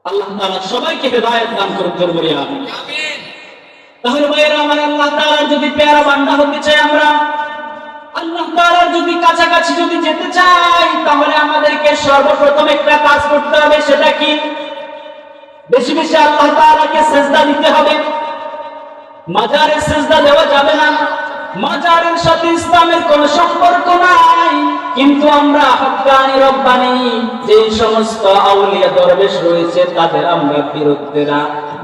A: আল্লাহ তাআলা সবাইকে হেদায়েত দান করুন, জোরে বলি আমিন। তাহলে ভাইরা আমার, আল্লাহ তাআলার যদি প্যারা বান্দা হতে চাই, আমরা আল্লাহ তাআলার যদি কাছাকাছি যদি যেতে চাই, তাহলে আমাদেরকে সর্বপ্রথম একটা কাজ করতে হবে। সেটা কি? বেশি বেশি আল্লাহ তাআলাকে সিজদা দিতে হবে। মাজারে সিজদা দেওয়া যাবে না। মাজারের সাথে ইসলামের কোনো সম্পর্ক নাই। কিন্তু আমরা হক্কানি রব্বানি যে সমস্ত আউলিয়া দরবেশ রয়েছে, তাদের আমরা বিরুদ্ধেরা।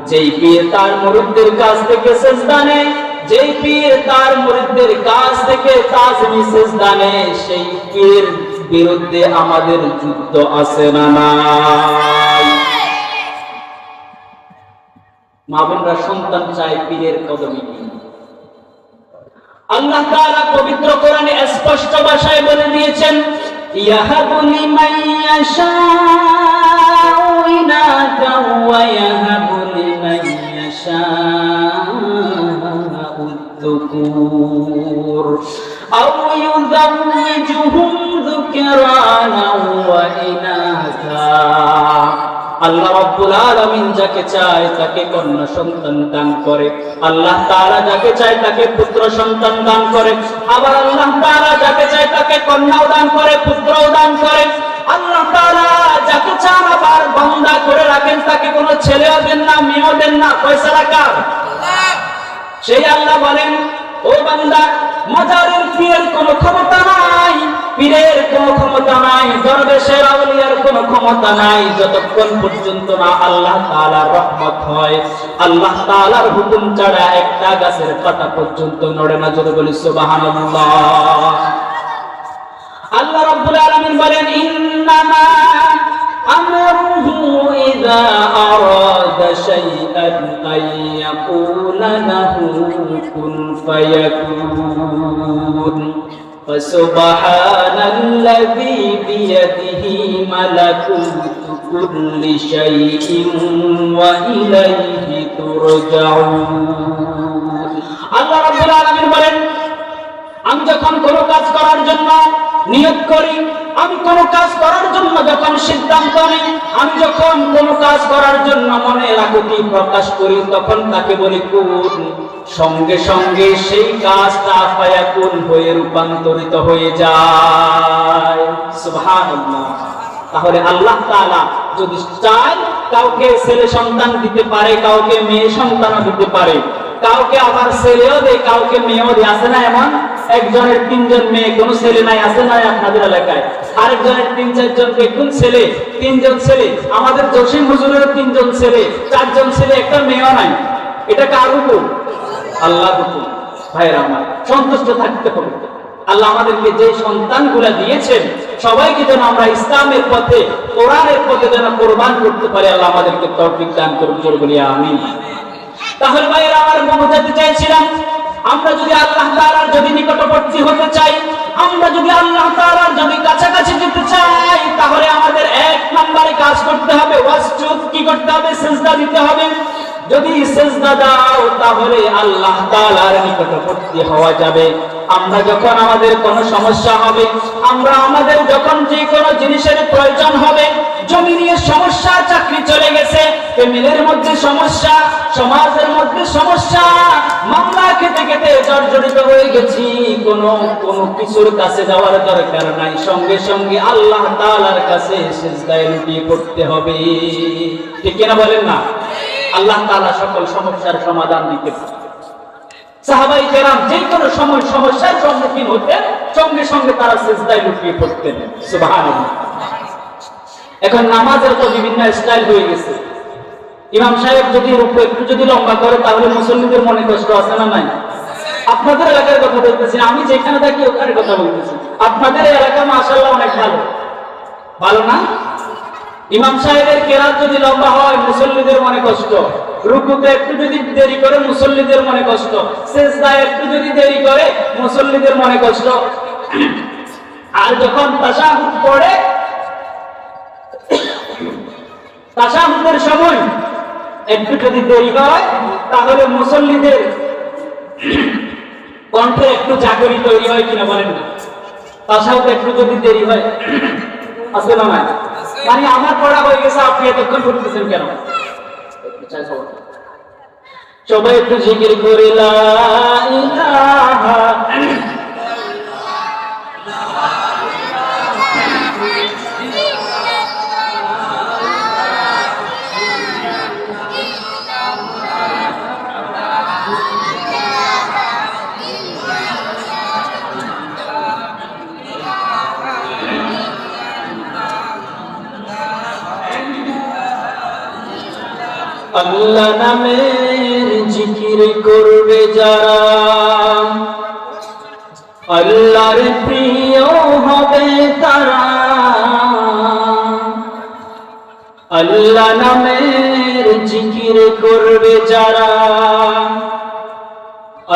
A: যেই পীর তার মুরিদদের কাছ থেকে সিজদা নেয়, যেই পীর তার মুরিদদের কাছ থেকে তাজমি সিজদা নেয়, সেই পীর বিরুদ্ধে আমাদের যুদ্ধ আছে না নাই? মা বোনরা সন্তান চায় পীরের কদমে। আল্লাহ তাআলা পবিত্র কোরআনে স্পষ্ট ভাষায় বলে দিয়েছেন, ইয়াহাবু লিমান ইয়াশাউ ইনাতা ওয়া ইয়াহাবু লিমান ইয়াশাউ যুকুর আও ইউযাওইজুহুম যুকরানা ওয়া ইনাসা। আল্লাহ রাব্বুল আলামিন যাকে চায় তাকে কন্যা সন্তান দান করে, আল্লাহ তাআলা যাকে চায় তাকে পুত্র সন্তান দান করে, আবার আল্লাহ তাআলা যাকে চায় তাকে কন্যাও দান করে, পুত্রও দান করে। আল্লাহ তাআলা যাকে চান আবার বান্দা করে রাখেন, তাকে কোনো ছেলেও দেন না, মেয়েও দেন না, ফয়সালা কার? সেই আল্লাহ বলেন, ও বান্দা, মাজারের পীরের কোনো ক্ষমতা নাই, পীরের কোনো ক্ষমতা নাই, দরবেশের আউলিয়ার কোনো ক্ষমতা নাই, যতক্ষণ পর্যন্ত না আল্লাহ তাআলার রহমত হয়। আল্লাহ তাআলার হুকুম ছাড়া একটা গাছের পাতা পর্যন্ত নড়ে না। জোরে বলি সুবহানাল্লাহ। আল্লাহ রাব্বুল আলামিন বলেন, ইন্নামা আমরুহু ইযা আরাদা শাইআন আন ইয়াকুলা লাহু কুন ফায়াকুন। ফাসুবহানাল্লাযী বিয়াদিহি মালাকুতু কুল্লি শাইইন ওয়া ইলাইহি তুরজাউন। আল্লাহ রাব্বুল আলামিন বলেন, আমি যখন কোনো কাজ করার জন্য নিয়ত করি, আমি কোনো কাজ করার জন্য যখন সিদ্ধান্ত নিই, আমি যখন কোনো কাজ করার জন্য মনের আকুতি প্রকাশ করি, তখন তাকে বলি কুন, সঙ্গে সঙ্গে সেই কাজটা ফায়াকুন হয়ে রূপান্তরিত হয়ে যায়। সুবহানাল্লাহ। তাহলে আল্লাহ তাআলা যদি চায় কাউকে ছেলে সন্তান দিতে পারে, কাউকে মেয়ে সন্তানও দিতে পারে, কাউকে আবার ছেলেও দেয়, কাউকে মেয়েও দেয়। আছে না এমন? একজনের 3জন মেয়ে, কোন ছেলে নাই, আছে না আপনাদের এলাকায়? আরেকজনের 3-4 জন কোন ছেলে, 3জন ছেলে। আমাদের জসিম হুজুরের 3জন ছেলে, 4জন ছেলে, একটা মেয়েও নাই। এটা কার হুকুম? আল্লাহর হুকুম। ভাইরা আমার, সন্তুষ্ট থাকতে হবে। আল্লাহ আমাদেরকে যে সন্তানগুলা দিয়েছেন, সবাইকে যেন আমরা ইসলামের পথে, কোরআনের পথে যেন কোরবান করতে পারি। আল্লাহ আমাদেরকে তৌফিক দান করুন। জোরে বলি আমিন। তাহলে ভাইরা আমার, বোঝাতে চাইছিলাম, আমরা যদি আল্লাহ তাআলার যদি নিকটবর্তী হতে চাই, আমরা যদি আল্লাহ তাআলার যদি কাছাকাছি যেতে চাই, তাহলে আমাদের 1 নম্বরে কাজ করতে হবে, ওয়াসজুদ। কি করতে হবে? সিজদা দিতে হবে। যদি সিজদা দাও, তাহলে আল্লাহ তাআলার নিকটবর্তী হওয়া যাবে। আমরা যখন আমাদের কোনো সমস্যা হবে, আমাদের যখন যে কোনো জিনিসের প্রয়োজন হবে, জমি নিয়ে সমস্যা, চাকরি চলে গেছে, ফ্যামিলির মধ্যে সমস্যা, সমাজের মধ্যে সমস্যা, মামলা খেতে খেতে জর্জরিত হয়ে গেছি, কোনো কিছুর কাছে যাওয়ার দরকার নাই, সঙ্গে সঙ্গে আল্লাহ তাআলার কাছে সিজদায় লুটিয়ে পড়তে হবে। ঠিক কিনা বলেন না? আল্লাহ তাআলা সকল সমস্যার সমাধান দিতে পারেন। সাহাবায়ে কেরাম যে কোনো সময় সমস্যার সম্মুখীন হতেন, সঙ্গে সঙ্গে তারা সিজদায় লুটিয়ে পড়তেন। সুবহানাল্লাহ। এখন নামাজের তো বিভিন্ন স্টাইল হয়ে গেছে। ইমাম সাহেব যদি রুকু একটু যদি লম্বা করে, তাহলে মুসল্লিদের মনে কষ্ট আছে না নাই? আপনাদের এলাকার কথা বলতেছি, আমি যেখানে থাকি ওখানে কথা বলতেছি। আপনাদের এলাকা মাশাআল্লাহ অনেক ভালো, ভালো না? ইমাম সাহেবের কেরাত যদি লম্বা হয়, মুসল্লিদের মনে কষ্ট। রুকুতে একটু যদি দেরি করে, মুসল্লিদের মনে কষ্ট। সিজদায় একটু যদি দেরি করে, মুসল্লিদের মনে কষ্ট। আর যখন তাশাহুদ পড়ে, তাশাহুদের সময় একটু যদি দেরি হয়, তাহলে মুসল্লিদের কণ্ঠে একটু জাগরি তৈরি হয় কিনা বলেন না? তাশাহুদ একটু যদি দেরি হয়, আছে না নাই? মানে আমার পড়া হয়ে গেছে, আপনি এতক্ষণ করতেছেন কেন? সবাই একটু জিকির করে লা ইলাহা আল্লাহ নামের জিকির করবে যারা, আল্লাহর প্রিয় হবে তারা। আল্লাহ নামের জিকির করবে যারা,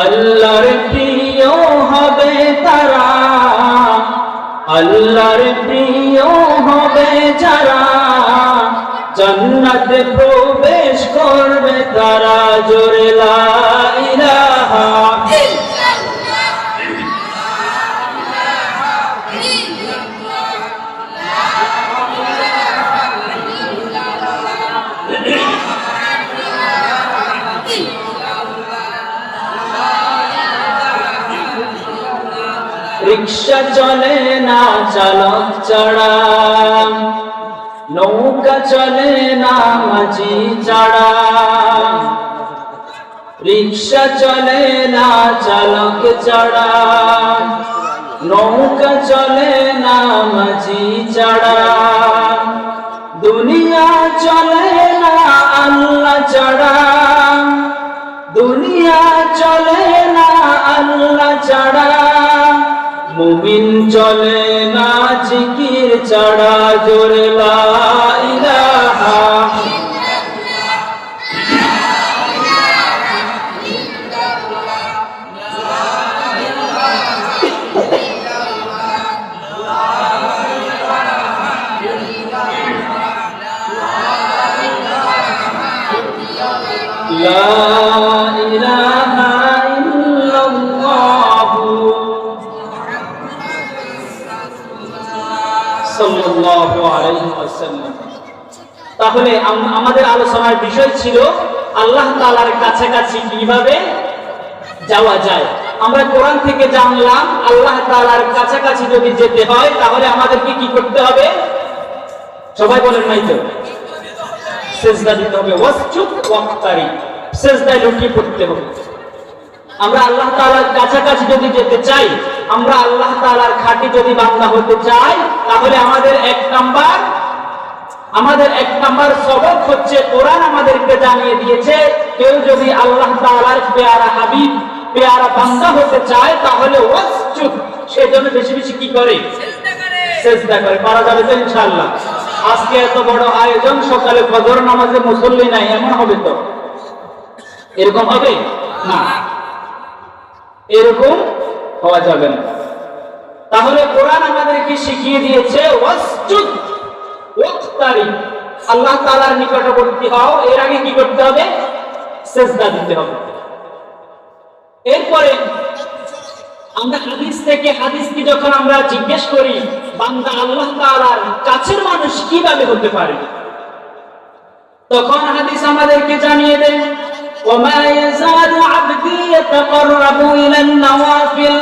A: আল্লাহর প্রিয় হবে তারা, আল্লাহর প্রিয় হবে যারা, জান্নাতে প্রবেশ করবে তারা, জোরে লা ইলাহা রিক্সা চলে না চালক ছাড়া, নৌকা চলে না মাঝি ছাড়া, রিক্সা চলে না চালক ছাড়া, নৌকা চলে না মাঝি ছাড়া, দুনিয়া চলে না আল্লাহ ছাড়া, দুনিয়া চলে না আল্লাহ ছাড়া, মুমিন চলে না জিকির ছাড়া, জোরে লা ইলাহা লা ইলাহা ইল্লাল্লাহু সাল্লাল্লাহু আলাইহি ওয়াসাল্লাম। তাহলে আমাদের আলোচনার বিষয় ছিল আল্লাহ তাআলার কাছাকাছি কিভাবে যাওয়া যায়। আমরা কোরআন থেকে জানলাম আল্লাহ তাআলার কাছাকাছি যদি যেতে হয় তাহলে আমাদেরকে কি করতে হবে? সবাই বলেন নাই তো? সিজদা দিতে হবে, ওয়াসজুদ ওয়াক্তারি, সিজদায় লুটিয়ে পড়তে হবে। আমরা আল্লাহ তাআলার কাছাকাছি যদি যেতে চাই, আমরা আল্লাহ তাআলার খাঁটি যদি বান্দা হতে চাই, তাহলে আমাদের এক নাম্বার সবক হচ্ছে কোরআন আমাদেরকে জানিয়ে দিয়েছে কেউ যদি আল্লাহ তাআলার পেয়ারা হাবিব, পেয়ারা বান্দা হতে চায় তাহলে ওয়াসজুদ, সেজন্য বেশি বেশি কি করে? সিজদা করে। পারা যাবে তো ইনশাআল্লাহ? আজকে এত বড় আয়োজন, সকালে ফজর নামাজে মুসল্লি নাই, এমন হবে তো? এরকম হবে না, এরকম হওয়া যাবে না। তাহলে কোরআন আমাদেরকে শিখিয়ে দিয়েছে ওয়াসজুদ ওয়াক্তারি, আল্লাহ তাআলার নিকটবর্তী হও, এর আগে কি করতে হবে? সিজদা দিতে হবে। এরপরে আমরা হাদিসকে যখন আমরা জিজ্ঞেস করি বান্দা আল্লাহ তাআলার কাছের মানুষ কিভাবে হতে পারে, তখন হাদিস আমাদেরকে জানিয়ে দেয় ওমা ইয়াযালু আবদি ইয়াতাকাররাবু ইলান নওয়াফিল,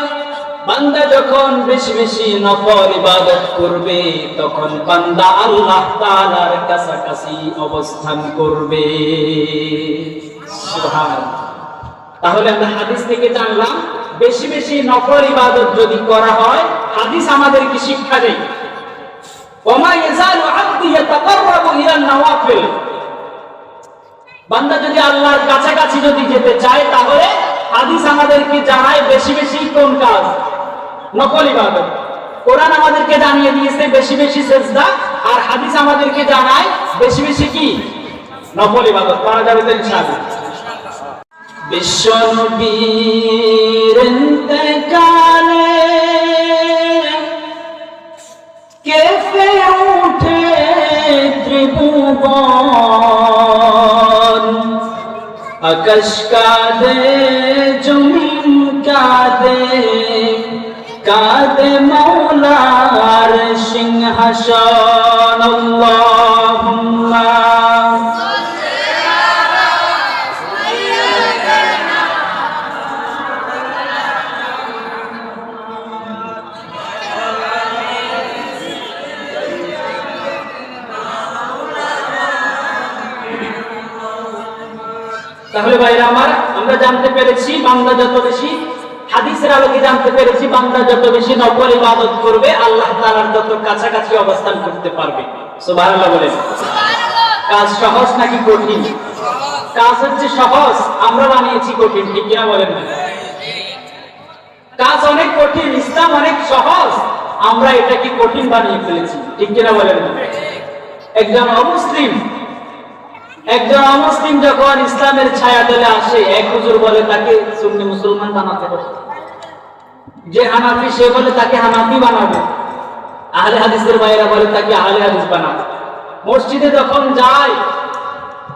A: বান্দা যখন বেশি বেশি নফল ইবাদত করবে তখন বান্দা আল্লাহ তাআলার কাছাকাছি অবস্থান করবে। সুবহানাল্লাহ। তাহলে আমরা হাদিস থেকে জানলাম বেশি বেশি নফল ইবাদত যদি করা হয়, হাদিস আমাদেরকে শিক্ষা দেয় ওমা ইয়াযালু আবদি ইয়াতাকাররাবু ইলান নওয়াফিল, বান্দা যদি আল্লাহর কাছাকাছি যদি যেতে চায় তাহলে হাদিস আমাদেরকে জানায় বেশি বেশি কোন কাজ? নফল ইবাদত। কোরআন আমাদেরকে জানিয়ে দিয়েছে বেশি বেশি সিজদা, আর হাদিস আমাদেরকে জানায় বেশি বেশি কি? নফল ইবাদত। করা যাবে তো ইনশাআল্লাহ? বিশ্ব নবীর ইন্তেকালে কেঁপে ওঠে ত্রিভুবন, আকাশ কাঁদে, জমিন কাঁদে, কাঁদে মাওলার সিংহাসন। আল্লাহুম্মা তাহলে ভাইরা আমার, আমরা জানতে পেরেছি বান্দা যত বেশি হাদিসের আলোকে জানতে পেরেছি বান্দা যত বেশি নফল ইবাদত করবে আল্লাহ তাআলার তত কাছাকাছি অবস্থান করতে পারবে। সুবহানাল্লাহ বলেন। কাজ সহজ নাকি কঠিন? কাজ হচ্ছে সহজ, আমরা বানিয়েছি কঠিন, ঠিক কিনা বলেন? কাজ অনেক কঠিন, ইসলাম অনেক সহজ, আমরা এটাকে কঠিন বানিয়ে ফেলেছি, ঠিক কিনা বলেন? একজন অমুসলিম একজন অমুসলিম যখন ইসলামের ছায়া তলে আসে, এক হুজুর বলে তাকে সুন্নি মুসলমান বানাতে হবে, যে হানাফি সে বলে তাকে হানাফি বানাবে, আহলে হাদিসের ভাইরা বলে তাকে আহলে হাদিস বানাবে। মসজিদে যখন যায়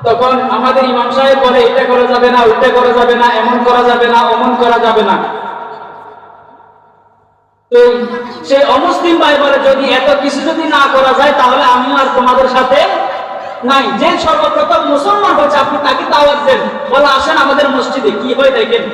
A: তখন আমাদের ইমাম সাহেব বলে এটা করা যাবে না, ওইটা করা যাবে না, এমন করা যাবে না, অমন করা যাবে না। তো সেই অমুসলিম ভাই বলে যদি এত কিছু যদি না করা যায় তাহলে আমি আর তোমাদের সাথে নাই। যে সর্বপ্রথম মুসলমান হচ্ছে আপনি তাকে দাওয়াত দেন, বলে আসেন আমাদের মসজিদে। কি হয় দেখেন,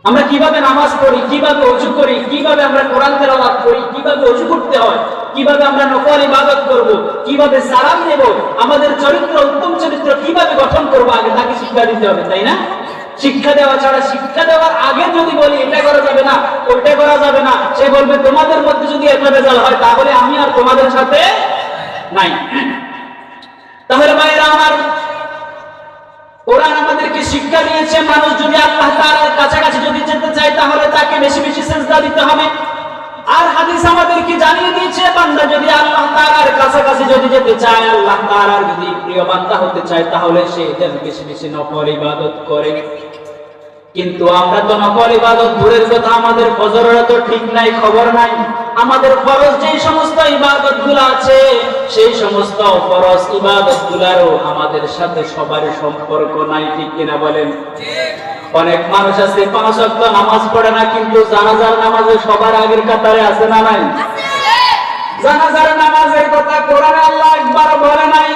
A: আমরা কিভাবে নামাজ পড়ি, কিভাবে ওযু করি, কিভাবে আমরা কোরআন তেলাওয়াত করি, কিভাবে ওযু করতে হয়, কিভাবে আমরা নফল ইবাদত করব, কিভাবে সালাম নেব, আমাদের চরিত্র, উত্তম চরিত্র কিভাবে গঠন করব, আগে তাকে শিক্ষা দিতে হবে, তাই না? শিক্ষা দেওয়া ছাড়া, শিক্ষা দেওয়ার আগে যদি বলি এটা করা যাবে না, ওইটা করা যাবে না, সে বলবে তোমাদের মধ্যে যদি একটা রেজাল্ট হয় তাহলে আমি আর তোমাদের সাথে নাই। তাহলে ভাইরা আমার, কোরআন আমাদেরকে শিক্ষা দিয়েছে মানুষ যদি আল্লাহ তাআলার কাছাকাছি যদি যেতে চায় তাহলে তাকে বেশি বেশি সিজদা দিতে হবে। আর হাদিস আমাদেরকে জানিয়ে দিয়েছে বান্দা যদি আল্লাহ তাআলার কাছাকাছি যদি যেতে চায়, আল্লাহ তাআলার যদি প্রিয় বান্দা হতে চায় তাহলে সে যেন বেশি বেশি নফল ইবাদত করে। কিন্তু আমরা তো নফল ইবাদত দূরের কথা, আমাদের ফজরের তো ঠিক নাই, খবর নাই। আমাদের ফরজ যে সমস্ত ইবাদতগুলো আছে সেই সমস্ত ফরজ ইবাদতগুলোরও আমাদের সাথে সবার সম্পর্ক নাই, ঠিক কিনা বলেন? অনেক মানুষ আছে 5 ওয়াক্ত নামাজ পড়ে না কিন্তু জানাজার নামাজে সবার আগের কাতারে আছে না নাই? জানাজার নামাজের কথা কোরআনে আল্লাহ একবার বলে নাই,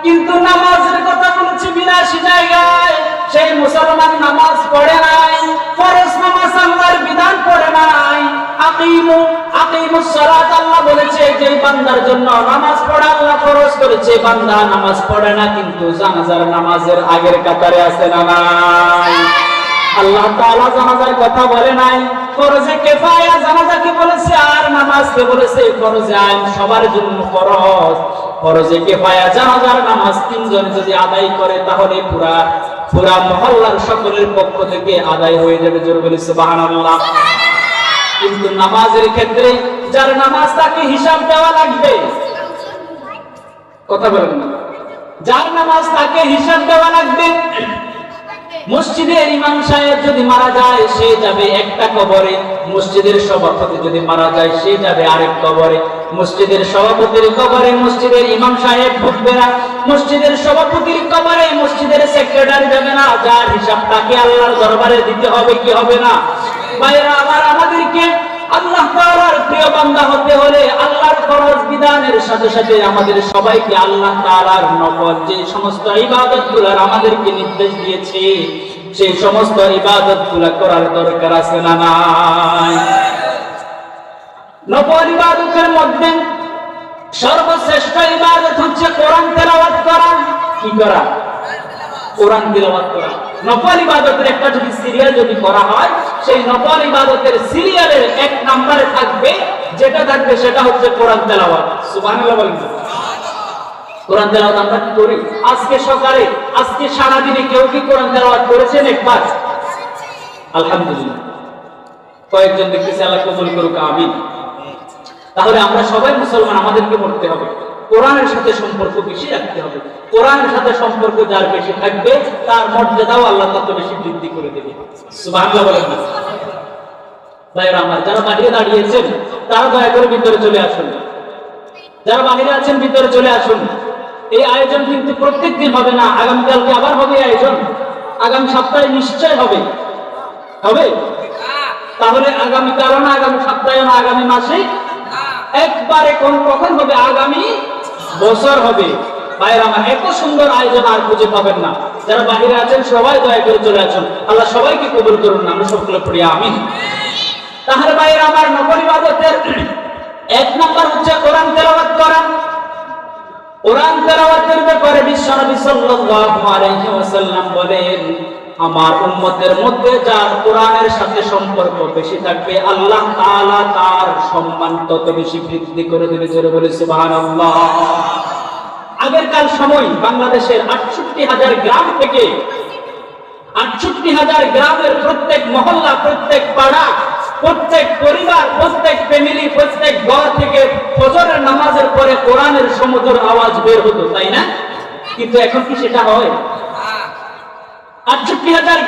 A: কিন্তু নামাজের কথা বলেছে 82 জায়গায়। সেই মুসলমান নামাজ পড়ে নাই, ফরজ নামাজ আল্লাহর বিধান পড়ে নাই। আকিমুস সালাত আল্লাহ বলেছে যে বান্দার জন্য নামাজ পড়া আল্লাহ ফরজ করেছে, বান্দা নামাজ পড়ে না কিন্তু জানাজার নামাজের আগের কাতারে আছে না নাই? আল্লাহ তাআলা জানাজার কথা বলে নাই, ফরজে কিফায়া জানাজাকে বলেছে, আর নামাজকে বলেছে ফরজে আইন, সবার জন্য ফরজ। ফরজে কিফায়া জানাজার নামাজ 3 জন যদি আদায় করে তাহলে পুরা মহল্লার সকলের পক্ষ থেকে আদায় হয়ে যাবে। জোরে বলি সুবহানাল্লাহ। কিন্তু নামাজের ক্ষেত্রে যার নামাজ তাকে হিসাব দেওয়া লাগবে, কথা বলেন না, যার নামাজ তাকে হিসাব দেওয়া লাগবে। মসজিদের ইমাম সাহেব যদি মারা যায় সে যাবে একটা কবরে, মসজিদের সভাপতি যদি মারা যায় সে যাবে আরেক কবরে। মসজিদের সভাপতির কবরে মসজিদের ইমাম সাহেব ঢুকবে না, মসজিদের সভাপতির কবরে মসজিদের সেক্রেটারি যাবে না, যার হিসাব তাকে আল্লাহর দরবারে দিতে হবে, কি হবে না? ভাইরা আমার, আমাদেরকে আল্লাহ তাআলার প্রিয় বান্দা হতে হলে আল্লাহর ফরজ বিধানের সাথে সাথে আমাদের সবাইকে আল্লাহ তাআলার নফল যে সমস্ত ইবাদতগুলো আমাদেরকে নির্দেশ দিয়েছে সেই সমস্ত ইবাদতগুলো করার দরকার আছে না নাই? নফল ইবাদতের মধ্যে সর্বশ্রেষ্ঠ ইবাদত হচ্ছে কোরআন তেলাওয়াত করা। কি করা? কোরআন তেলাওয়াত করা। নফল ইবাদতের একটা যদি সিরিয়াল যদি করা হয়, সেই নফল ইবাদতের সিরিয়ালের 1 নম্বরে থাকবে, যেটা থাকবে সেটা হচ্ছে কোরআন তেলাওয়াত। সুবহানাল্লাহ বলেন। কোরআন তেলাওয়াত আমরা কি করি? আজকে সকালে, আজকে সারা দিনে কেউ কি কোরআন তেলাওয়াত করেছেন একবার? আলহামদুলিল্লাহ, কয়েকজন দেখতেছি, আল্লাহ কবুল করুক, আমিন। তাহলে আমরা সবাই মুসলমান, আমাদেরকে পড়তে হবে, কোরআনের সাথে সম্পর্ক বেশি রাখতে হবে। কোরআনের সাথে সম্পর্ক যার বেশি থাকবে তার মর্যাদাও আল্লাহ তত বেশি বৃদ্ধি করে দেবে। সুবহানাল্লাহ বলেন না? ভাইরা আমার, যারা বাহিরে দাঁড়িয়েছেন তারা দয়া করে ভিতরে চলে আসুন। যারা বাহিরে আছেন ভিতরে চলে আসুন। এই আয়োজন কিন্তু প্রত্যেকদিন হবে না, আগামীকালকে আবার হবে আয়োজন, আগামী সপ্তাহে নিশ্চয় হবে। হবে? তাহলে আগামীকাল না, আগামী সপ্তাহে না, আগামী মাসে একবারে কখন হবে? আগামী বছর হবে। ভাইরা আমার, এত সুন্দর আয়োজন আর খুঁজে পাবেন না। যারা বাহিরে আছেন সবাই দয়া করে চলে আসুন। আল্লাহ সবাইকে কবুল করুন, আমরা সকলে পড়ি আমিন। তাহলে ভাইরা আমার, নফল ইবাদতের 1 নম্বর হচ্ছে কোরআন তেলাওয়াত করা। কোরআন তেলাওয়াতের ব্যাপারে বিশ্বনবী সাল্লাল্লাহু আলাইহি ওয়াসাল্লাম বলেন, আমার উম্মতের মধ্যে যার কোরআনের সাথে সম্পর্ক বেশি থাকবে আল্লাহ তাআলা তার সম্মান তত বেশি বৃদ্ধি করে দেবে। জোরে বলে সুবহানাল্লাহ। আগেরকার সময় বাংলাদেশের ৬৮,০০০ গ্রাম থেকে ৬৮,০০০ গ্রামের প্রত্যেক মহল্লা, প্রত্যেক পাড়া, প্রত্যেক পরিবার, প্রত্যেক ফ্যামিলি, প্রত্যেক ঘর থেকে ফজরের নামাজের পরে কোরআনের সমুদ্র আওয়াজ বের হতো, তাই না? কিন্তু এখন কি সেটা হয়? 68,000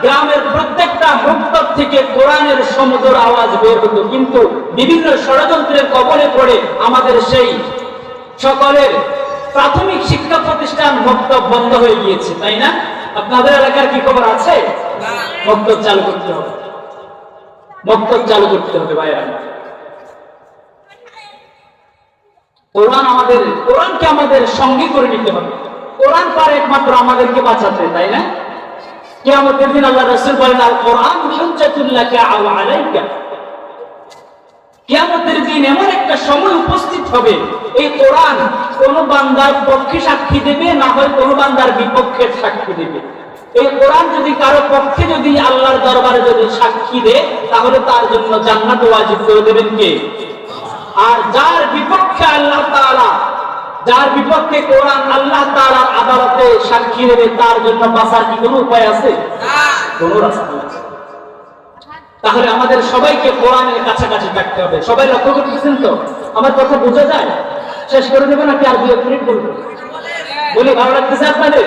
A: গ্রামের প্রত্যেকটা মুক্তব থেকে কোরআনের সমুদ্র আওয়াজ বের হতো, কিন্তু বিভিন্ন ষড়যন্ত্রের কবলে পড়ে আমাদের সেই সকলের প্রাথমিক শিক্ষা প্রতিষ্ঠান মক্তব বন্ধ হয়ে গিয়েছে, তাই না? আপনাদের এলাকার কি খবর আছে? মক্তব চালু করতে হবে, মক্তব চালু করতে হবে ভাইরা। কোরআনকে আমাদের সঙ্গী করে নিতে হবে। কোরআন পারে একমাত্র আমাদেরকে বাঁচাতে, তাই না? কিয়ামতের দিন আল্লাহ রাসূল বলেন, আল কোরআন হুজ্জাতুল লাকা আও আলাইকা। কিয়ামতের দিন এমন একটা সময় উপস্থিত হবে, এই কোরআন কোন বান্দার পক্ষে সাক্ষী দেবে, না হয় কোন বান্দার বিপক্ষে সাক্ষী দেবে। এই কোরআন যদি কারো পক্ষে যদি আল্লাহর দরবারে যদি সাক্ষী দেয়, তাহলে তার জন্য জান্নাত ওয়াজিব করে দেবেন কে? আর যার বিপক্ষে আল্লাহ তাআলা, যার বিপক্ষে কোরআন আল্লাহ তাআলার আদালতে সাক্ষী দেবে, তার জন্য বাঁচার কি কোনো উপায় আছে? কোনো রাস্তা নেই। তাহলে আমাদের সবাইকে কোরআনের কাছাকাছি থাকতে হবে। সবাই লক্ষ্য করতেছেন তো? আমার কথা বোঝা যায়? শেষ করে দেবো নাকি আর 2 মিনিট বলবো? বলি, ভালো লাগতেছে আপনাদের?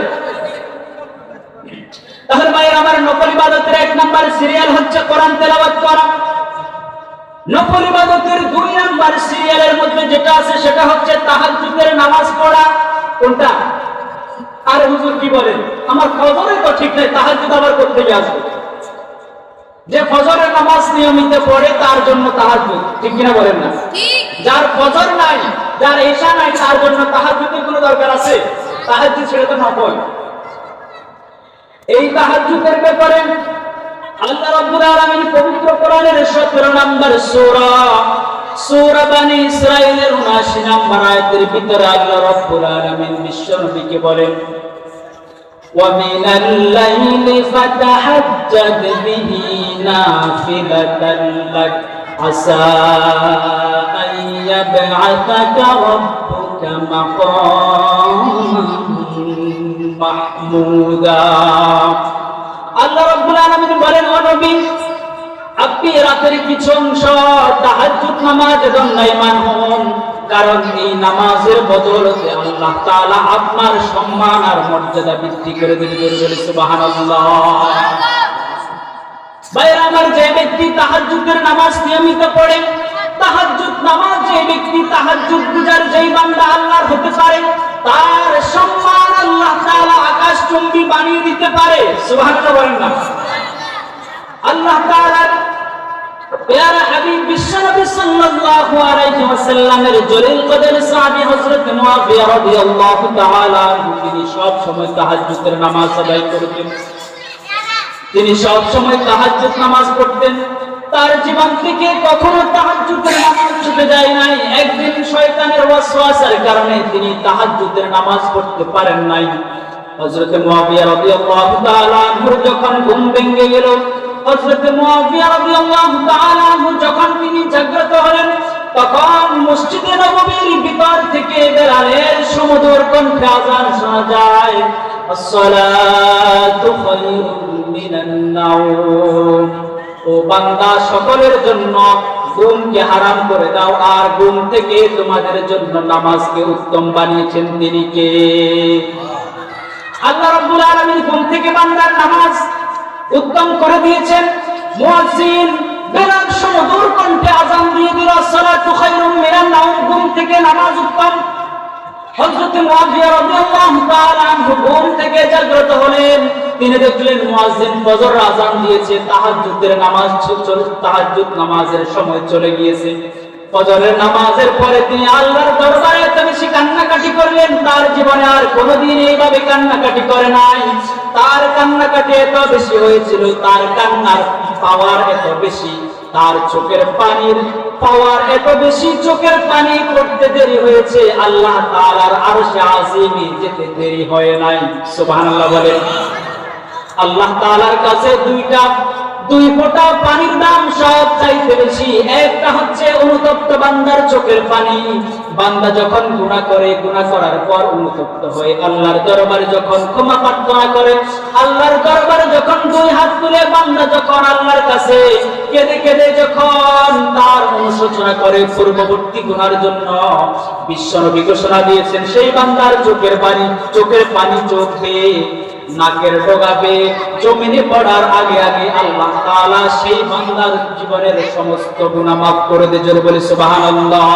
A: তাহলে ভাইয়ের আমার, নফল ইবাদতের 1 নাম্বার সিরিয়াল হচ্ছে কোরআন তেলাওয়াত করা। নফল ইবাদতের 2 নাম্বার সিরিয়ালের মধ্যে যেটা আছে সেটা হচ্ছে তাহাজ্জুদের নামাজ পড়া। কোনটা? আরে হুজুর কি বলেন, আমার ফজরে তো ঠিক নাই, তাহাজ্জুদ আবার করতে গিয়ে আসবে। যে ফজরের নামাজ নিয়মিত পড়ে তার জন্য তাহাজ্জুদ, ঠিক কিনা বলেন না? যার ফজর নাই, যার এশা নাই, তার জন্য তাহাজ্জুদের কোনো দরকার আছে? তাহাজ্জুদ সেটা তো নফল। এই তাহাজ্জুদের ব্যাপারে আল্লাহ রাব্বুল আলামিন পবিত্র কোরআনের 17 নম্বর সূরা বনি ইসরাঈলের 79 নম্বর আয়াতের ভিতরে আল্লাহ রাব্বুল আলামিন বিশ্বনবীকে বলেন, ওয়া মিনাল লাইলি ফাতাহাজ্জাদ বিহি নাফিলাতান লাক আসা আন ইয়াবআসাকা রাব্বুকা মাকামান মাহমুদা। আল্লাহ রাব্বুল আলামিন বলেন, ও নবী, আপনি রাতের কিছু অংশ তাহাজ্জুদ নামাজ দণ্ডায়মান হন, কারণ এই নামাজের বদৌলতে আল্লাহ তাআলা আপনার সম্মান আর মর্যাদা বৃদ্ধি করে দিবেন। সুবহানাল্লাহ। ভাইরা আমার, যে ব্যক্তি তাহাজ্জুদের নামাজ নিয়মিত পড়ে, তাহাজ্জুদ নামাজ যে ব্যক্তি, তাহাজ্জুদ গুজার যেই বান্দা আল্লাহর হতে পারে, তার সম্মান আল্লাহ তাআলা আকাশচুম্বী বানিয়ে দিতে পারে। সুবহানাল্লাহ বলেন না? আল্লাহ তাআলার প্যারা হাবিব বিশ্বনবী সাল্লাল্লাহু আলাইহি ওয়াসাল্লামের জলিল কদর সাহাবী হযরত মুআবিয়া রাদিয়াল্লাহু তাআলা আনহু, তিনি সব সময় তাহাজ্জুদের নামাজ আদায় করতেন। তিনি সব সময় তাহাজ্জুদ নামাজ পড়তেন। তার জীবন থেকে কখনো তাহাজ্জুদের নামাজ ছুটে যায় নাই। একদিন শয়তানের ওয়াসওয়াসার কারণে তিনি তাহাজ্জুদের নামাজ পড়তে পারেন নাই। হযরত মুআবিয়া রাদিয়াল্লাহু তাআলা আনহু যখন ঘুম ভেঙে গেল, হযরত মুআবিয়া রাদিয়াল্লাহু তাআলা আনহু যখন তিনি জাগ্রত হলেন, তখন মসজিদে নববীর ভিতর থেকে বেলালের সুমধুর কণ্ঠে আযান শোনা যায়, আসসালাতু খায়রুম মিনান নাওম। ও বান্দা, সকলের জন্য ঘুমকে হারাম করে দাও, আর ঘুম থেকে তোমাদের জন্য নামাজকে উত্তম বানিয়েছেন তিনি কে? আল্লাহ রাব্বুল আলামিন ঘুম থেকে বান্দার নামাজ উত্তম করে দিয়েছেন। মুয়াজ্জিন বেলাল সুমধুর কণ্ঠে আযান দিয়ে দিল, আসসালাতু খায়রুম মিনান নাওম, ঘুম থেকে নামাজ উত্তম। হযরত মুআবিয়া রাদিয়াল্লাহু তাআলা আনহু ঘুম থেকে জাগ্রত হলেন। তিনি দেখলেন মুয়াজ্জিন ফজর আযান দিয়েছে, তাহাজ্জুদের নামাজের সময় চলে গিয়েছে। ফজরের নামাজের পরে তিনি আল্লাহর দরবারে এত বেশি কান্নাকাটি করলেন, তার জীবনে আর কোনোদিন এইভাবে কান্নাকাটি করে নাই। তার কান্নাকাটি এত বেশি হয়েছিল, তার কান্নার পাওয়ার এত বেশি, তার চোখের পানির পাওয়ার এত বেশি, চোখের পানি পড়তে দেরি হয়েছে, আল্লাহ তাআলার আরশে আজিমে যেতে দেরি হয় নাই। সুবহানাল্লাহ বলেন। আল্লাহ তাআলার কাছে দুই ফোঁটা পানির দাম সব চাইতে বেশি। একটা হচ্ছে অনুতপ্ত বান্দার চোখের পানি। বান্দা যখন গুনাহ করে, গুনাহ করার পর অনুতপ্ত হয়ে আল্লাহর দরবারে যখন ক্ষমা প্রার্থনা করে, আল্লাহর দরবারে যখন দুই হাত তুলে বান্দা যখন আল্লাহর কাছে কেঁদে কেঁদে যখন তার অনুশোচনা করে পূর্ববর্তী গুনার জন্য, বিশ্বনবী ঘোষণা দিয়েছেন সেই বান্দার চোখের পানি চোখ বেয়ে নাকের ডগাবে জমিনে পড়ার আগে আগে আল্লাহ তাআলা সেই বান্দার জীবনের সমস্ত গুনাহ মাফ করে দেয়। জোরে বলি সুবহানাল্লাহ।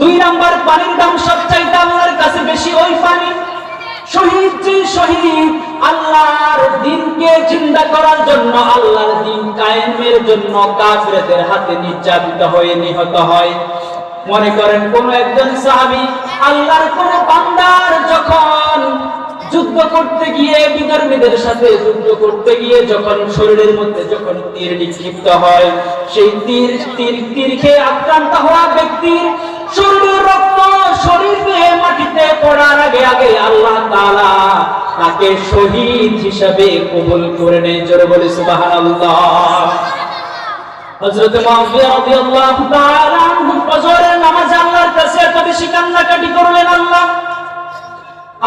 A: দুই নাম্বার পানির দাম সবচাইতে আল্লাহর কাছে বেশি ওই পানি, শহীদ যে শহীদ আল্লাহর দ্বীনকে জিন্দা করার জন্য, আল্লাহর দ্বীন কায়েমের জন্য কাফেরদের হাতে নির্যাতিত হয়ে নিহত হয়। মনে করেন কোন একজন সাহাবী আল্লাহর কোন বান্দার যখন যুদ্ধ করতে গিয়ে বিধর্মীদের সাথে যুদ্ধ করতে গিয়ে যখন শরীরের মধ্যে যখন তীর নিক্ষিপ্ত হয়, সেই তীর খেয়ে আক্রান্ত হওয়া ব্যক্তির শরীরের রক্ত শরীর বেয়ে মাটিতে পড়ার আগে আগে আল্লাহ তাআলা তাকে শহীদ হিসাবে কবুল করে নেয়। জোরে বলি সুবহানাল্লাহ। হযরত মুআবিয়া রাদিয়াল্লাহু তাআলা আনহু ফজরের নামাজে আল্লাহর কাছে এত বেশি কান্নাকাটি করলেন, আল্লাহ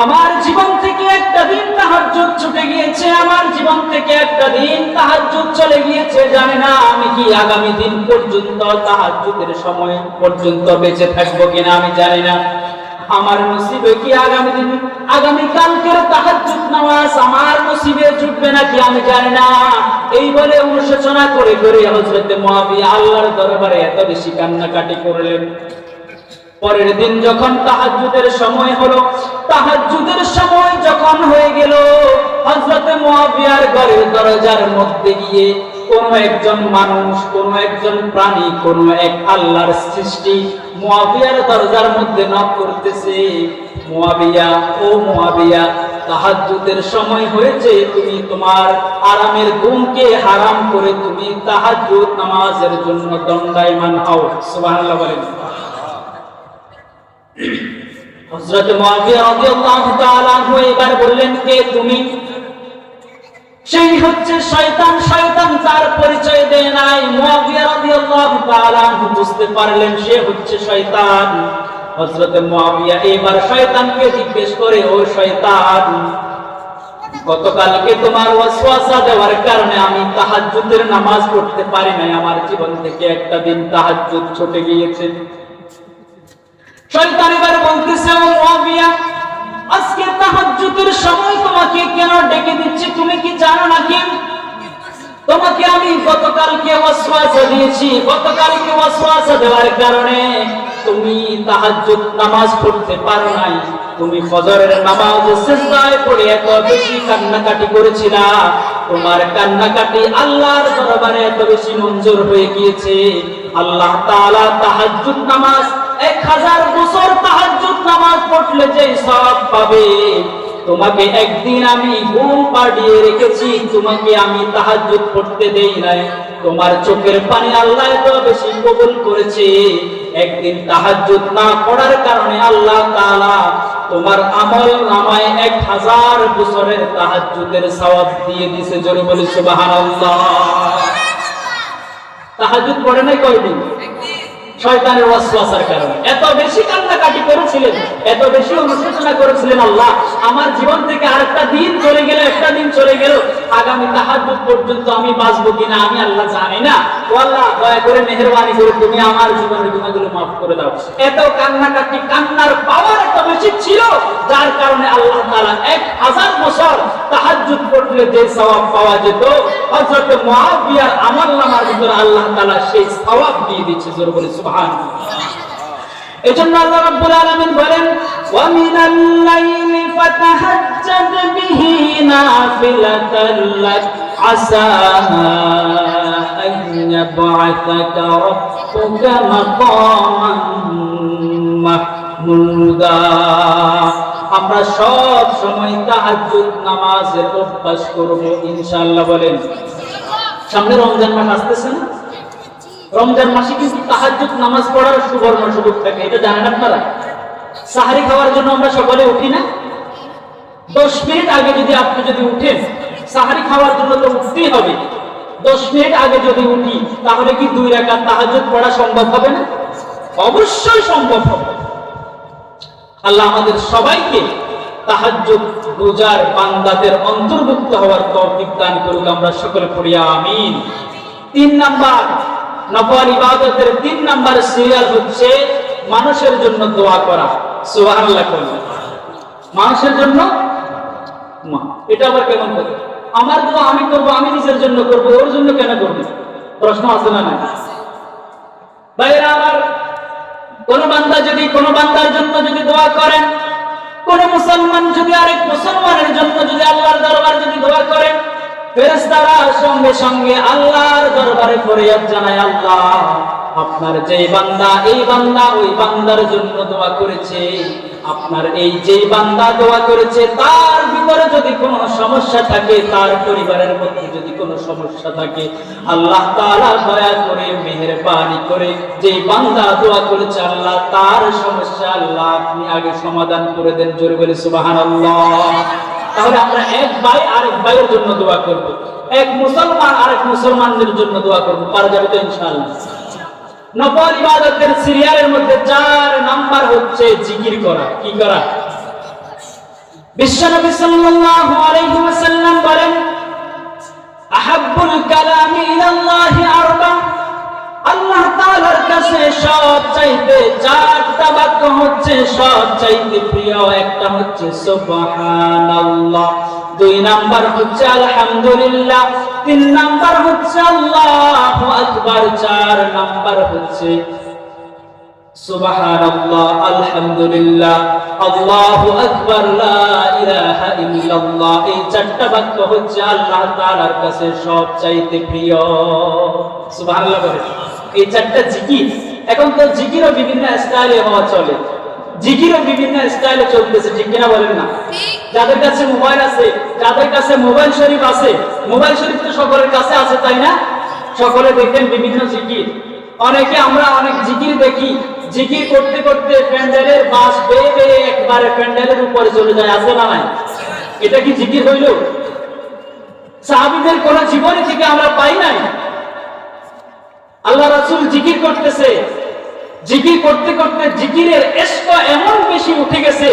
A: আমার জীবন থেকে একটা দিন তাহাজ্জুদ ছুটে গিয়েছে, আমার জীবন থেকে একটা দিন তাহাজ্জুদ চলে গিয়েছে, জানি না আমি কি আগামী দিন পর্যন্ত তাহাজ্জুদের সময় পর্যন্ত বেঁচে থাকবো কিনা আমি জানি না। আমার নসিবে কি আগামী কালকের তাহাজ্জুদ নামাজ আমার নসিবে জুটবে নাকি আমি জানি না। এই বলে অনুশোচনা করে করে হযরত মুআবিয়া আল্লাহর দরবারে এত বেশি কান্নাকাটি করলেন। পরের দিন যখন তাহাজ্জুদের সময় হলো, তাহাজ্জুদের সময় যখন হয়ে গেল, হযরত মুআবিয়ার ঘরের দরজার মধ্যে গিয়ে কোন একজন মানুষ, কোন একজন প্রাণী, কোন এক আল্লাহর সৃষ্টি মুআবিয়ার দরজার মধ্যে নক করতেছে, মুআবিয়া ও মুআবিয়া তাহাজ্জুদের সময় হয়েছে, তুমি তোমার আরামের ঘুমকে হারাম করে তুমি তাহাজ্জুদ নামাজের জন্য দণ্ডায়মান হও। সুবহানাল্লাহ বলেন। হযরত মুআবিয়া রাদিয়াল্লাহু তাআলা এবার বললেন, কে তুমি? সেই হচ্ছে শয়তান। শয়তান তার পরিচয় দেয় নাই। মুআবিয়া রাদিয়াল্লাহু তাআলা বুঝতে পারলেন সে হচ্ছে শয়তান। হযরত মুআবিয়া এবার শয়তানকে জিজ্ঞেস করে, ও শয়তান, গতকালকে তোমার ওয়াসওয়াসা দেওয়ার কারণে আমি তাহাজ্জুদের নামাজ পড়তে পারি নাই, আমার জীবন থেকে একটা দিন তাহাজ্জুদ ছুটে গিয়েছে। শয়তান এবার বলতেছে, ও মুআবিয়া, আজকে তাহাজ্জুদের সময় তোমাকে কেন ডেকে দিচ্ছি তুমি কি জানো নাকি? তোমাকে আমি গতকালকে ওয়াসওয়াসা দিয়েছি, গতকালকে ওয়াসওয়াসা দেওয়ার কারণে তুমি তাহাজ্জুদ নামাজ পড়তে পারো নাই। তুমি ফজরের নামাজে সিজদায় পড়ে এত বেশি কান্নাকাটি করেছিলা, তোমার কান্নাকাটি আল্লাহর দরবারে এত বেশি মঞ্জুর হয়ে গিয়েছে। আল্লাহ তাআলা তাহাজ্জুদ নামাজ 1000 বছর তাহাজ্জুদ নামাজ পড়লে যে সওয়াব পাবে, তোমাকে একদিন আমি ঘুম পাড়িয়ে রেখেছি, তোমাকে আমি তাহাজ্জুদ পড়তে দেই নাই, তোমার চোখের পানি আল্লাহ এত বেশি কবুল করেছে। একদিন তাহাজ্জুদ না পড়ার কারণে আল্লাহ তাআলা তোমার আমল নামায় 1000 বছরের তাহাজ্জুদের সওয়াব দিয়ে দিয়েছে। জোরে বলি সুবহানাল্লাহ। তাহাজ্জুদ পড়ে নাই কয়দিন? শয়তানের ওয়াসওয়াসার কারণে এত বেশি কান্নাকাটি করেছিলেন, এত বেশি অনুশোচনা করেছিলেন, আল্লাহ আমার জীবন থেকে আরেকটা দিন চলে গেল, একটা দিন চলে গেল, আগামী তাহাজ্জুদ পর্যন্ত আমি বাঁচবো কিনা আমি আল্লাহ জানি না। ও আল্লাহ, দয়া করে মেহেরবানি করে তুমি আমার জীবনের গুনাহগুলো মাফ করে দাও। এত কান্নাকাটি, কান্নার পাওয়ার এত বেশি ছিল, যার কারণে আল্লাহ তাআলা 1000 বছর তাহাজ্জুদ পড়লে যে সওয়াব পাওয়া যেত, হযরত মুআবিয়ার আমলনামার ভিতরে আল্লাহ তাআলা সেই সওয়াব দিয়ে দিয়েছে। জোরে বলি সুবহানাল্লাহ। এজন্য আল্লাহ রাব্বুল আলামিন বলেন, ওয়া মিনাল লাইলি ফাতাহাজ্জাদ বিহি নাফিলাতাল লাক আসা আন ইয়াবআসাকা রাব্বুকা মাকামান মাহমুদা। আমরা সব সময় তাহাজ্জুদ নামাজের অভ্যাস করব ইনশাআল্লাহ। বলেন, সামনে রমজান মাস আসতেছে না? রমজান মাসে কিন্তু তাহাজ্জুদ নামাজ পড়ার সুবর্ণ সুযোগ থাকে, এটা জানেন আপনারা? সাহারি খাওয়ার জন্য আমরা সকালে উঠি না? 10 মিনিট আগে যদি আপনি উঠেন, সাহারি খাওয়ার জন্য তো উঠতেই হবে, 10 মিনিট আগে যদি উঠি, তাহলে কি 2 রাকাত তাহাজ্জুদ পড়া সম্ভব হবে না? অবশ্যই সম্ভব হবে। আল্লাহ আমাদের সবাইকে তাহাজ্জুদ রোজার বান্দাদের অন্তর্ভুক্ত হওয়ার তৌফিক দান করুক। আমরা সকলে পড়ি আমিন। 3 নাম্বার নফল ইবাদতের 3 নাম্বার সিরিয়াল হচ্ছে মানুষের জন্য দোয়া করা। সুবহানাল্লাহ বলুন। মানুষের জন্য এটা আবার কেমন করে? আমার দোয়া আমি করব, আমি নিজের জন্য করব, ওর জন্য কেন করব? প্রশ্ন আছে না? নাই ভাইরা আমার, কোন বান্দা যদি কোন বান্দার জন্য যদি দোয়া করেন, কোন মুসলমান যদি আরেক মুসলমানের জন্য যদি আল্লাহর দরবারে যদি দোয়া করেন, ফেরেশতারা সঙ্গে সঙ্গে আল্লাহর দরবারে ফরিয়াদ জানায়, আল্লাহ আপনার যেই বান্দা এই বান্দা ওই বান্দার জন্য দোয়া করেছে, আপনার এই যেই বান্দা দোয়া করেছে তার ভিতরে যদি কোনো সমস্যা থাকে, তার পরিবারের মধ্যে যদি কোনো সমস্যা থাকে, আল্লাহ তাআলা দয়া করে মেহেরবানি করে যেই বান্দা দোয়া করেছে আল্লাহ তার সমস্যা আল্লাহ আপনি আগে সমাধান করে দেন। জোরে বলে সুবহানাল্লাহ। তাহলে আমরা এক ভাই আরেক ভাইয়ের জন্য দোয়া করব, এক মুসলমান আরেক মুসলমানদের জন্য দোয়া করব। পারা যাবে তো ইনশাআল্লাহ? নফল ইবাদতের সিরিয়ালের মধ্যে 4 নাম্বার হচ্ছে জিকির করা। কি করা? বিশ্বনবী সাল্লাল্লাহু আলাইহি ওয়াসাল্লাম বলেন, আহাব্বুল কালামি ইলাল্লাহি আরবা, আল্লাহ তাআলার কাছে সবচাইতে 4টা বাক্য হচ্ছে সবচাইতে প্রিয়। একটা হচ্ছে সুবহানাল্লাহ, 2 নাম্বার হচ্ছে আলহামদুলিল্লাহ, 3 নাম্বার হচ্ছে আল্লাহু আকবার, 4 নাম্বার হচ্ছে সুবহানাল্লাহ, আলহামদুলিল্লাহ, আল্লাহু আকবার, লা ইলাহা ইল্লাল্লাহ। এই 4টা বাক্য হচ্ছে আল্লাহ তাআলার কাছে সবচাইতে প্রিয়। সুবহানাল্লাহ বলে। এই 4টা জিকির। এখন তো জিকিরও বিভিন্ন স্টাইলে হওয়া চলে, জিকিরও বিভিন্ন স্টাইলে চলতেছে, ঠিক কিনা বলেন না? যাদের কাছে মোবাইল আছে, যাদের কাছে মোবাইল শরীফ আছে, মোবাইল শরীফ তো সকলের কাছে আছে, তাই না? সকলে দেখেন বিভিন্ন জিকির। অনেকে আমরা অনেক জিকির দেখি, জিকির করতে করতে প্যান্ডেলের বাঁশ বেয়ে বেয়ে একবারে প্যান্ডেলের উপরে চলে যায়, আছে না নাই? এটা কি জিকির হইল? সাহাবীদের কোন জীবনী থেকে আমরা পাই নাই। আল্লাহ রাসূল জিকির করতেছে, জিকির করতে করতে জিকিরের ইশক এমন বেশি উঠে গেছে,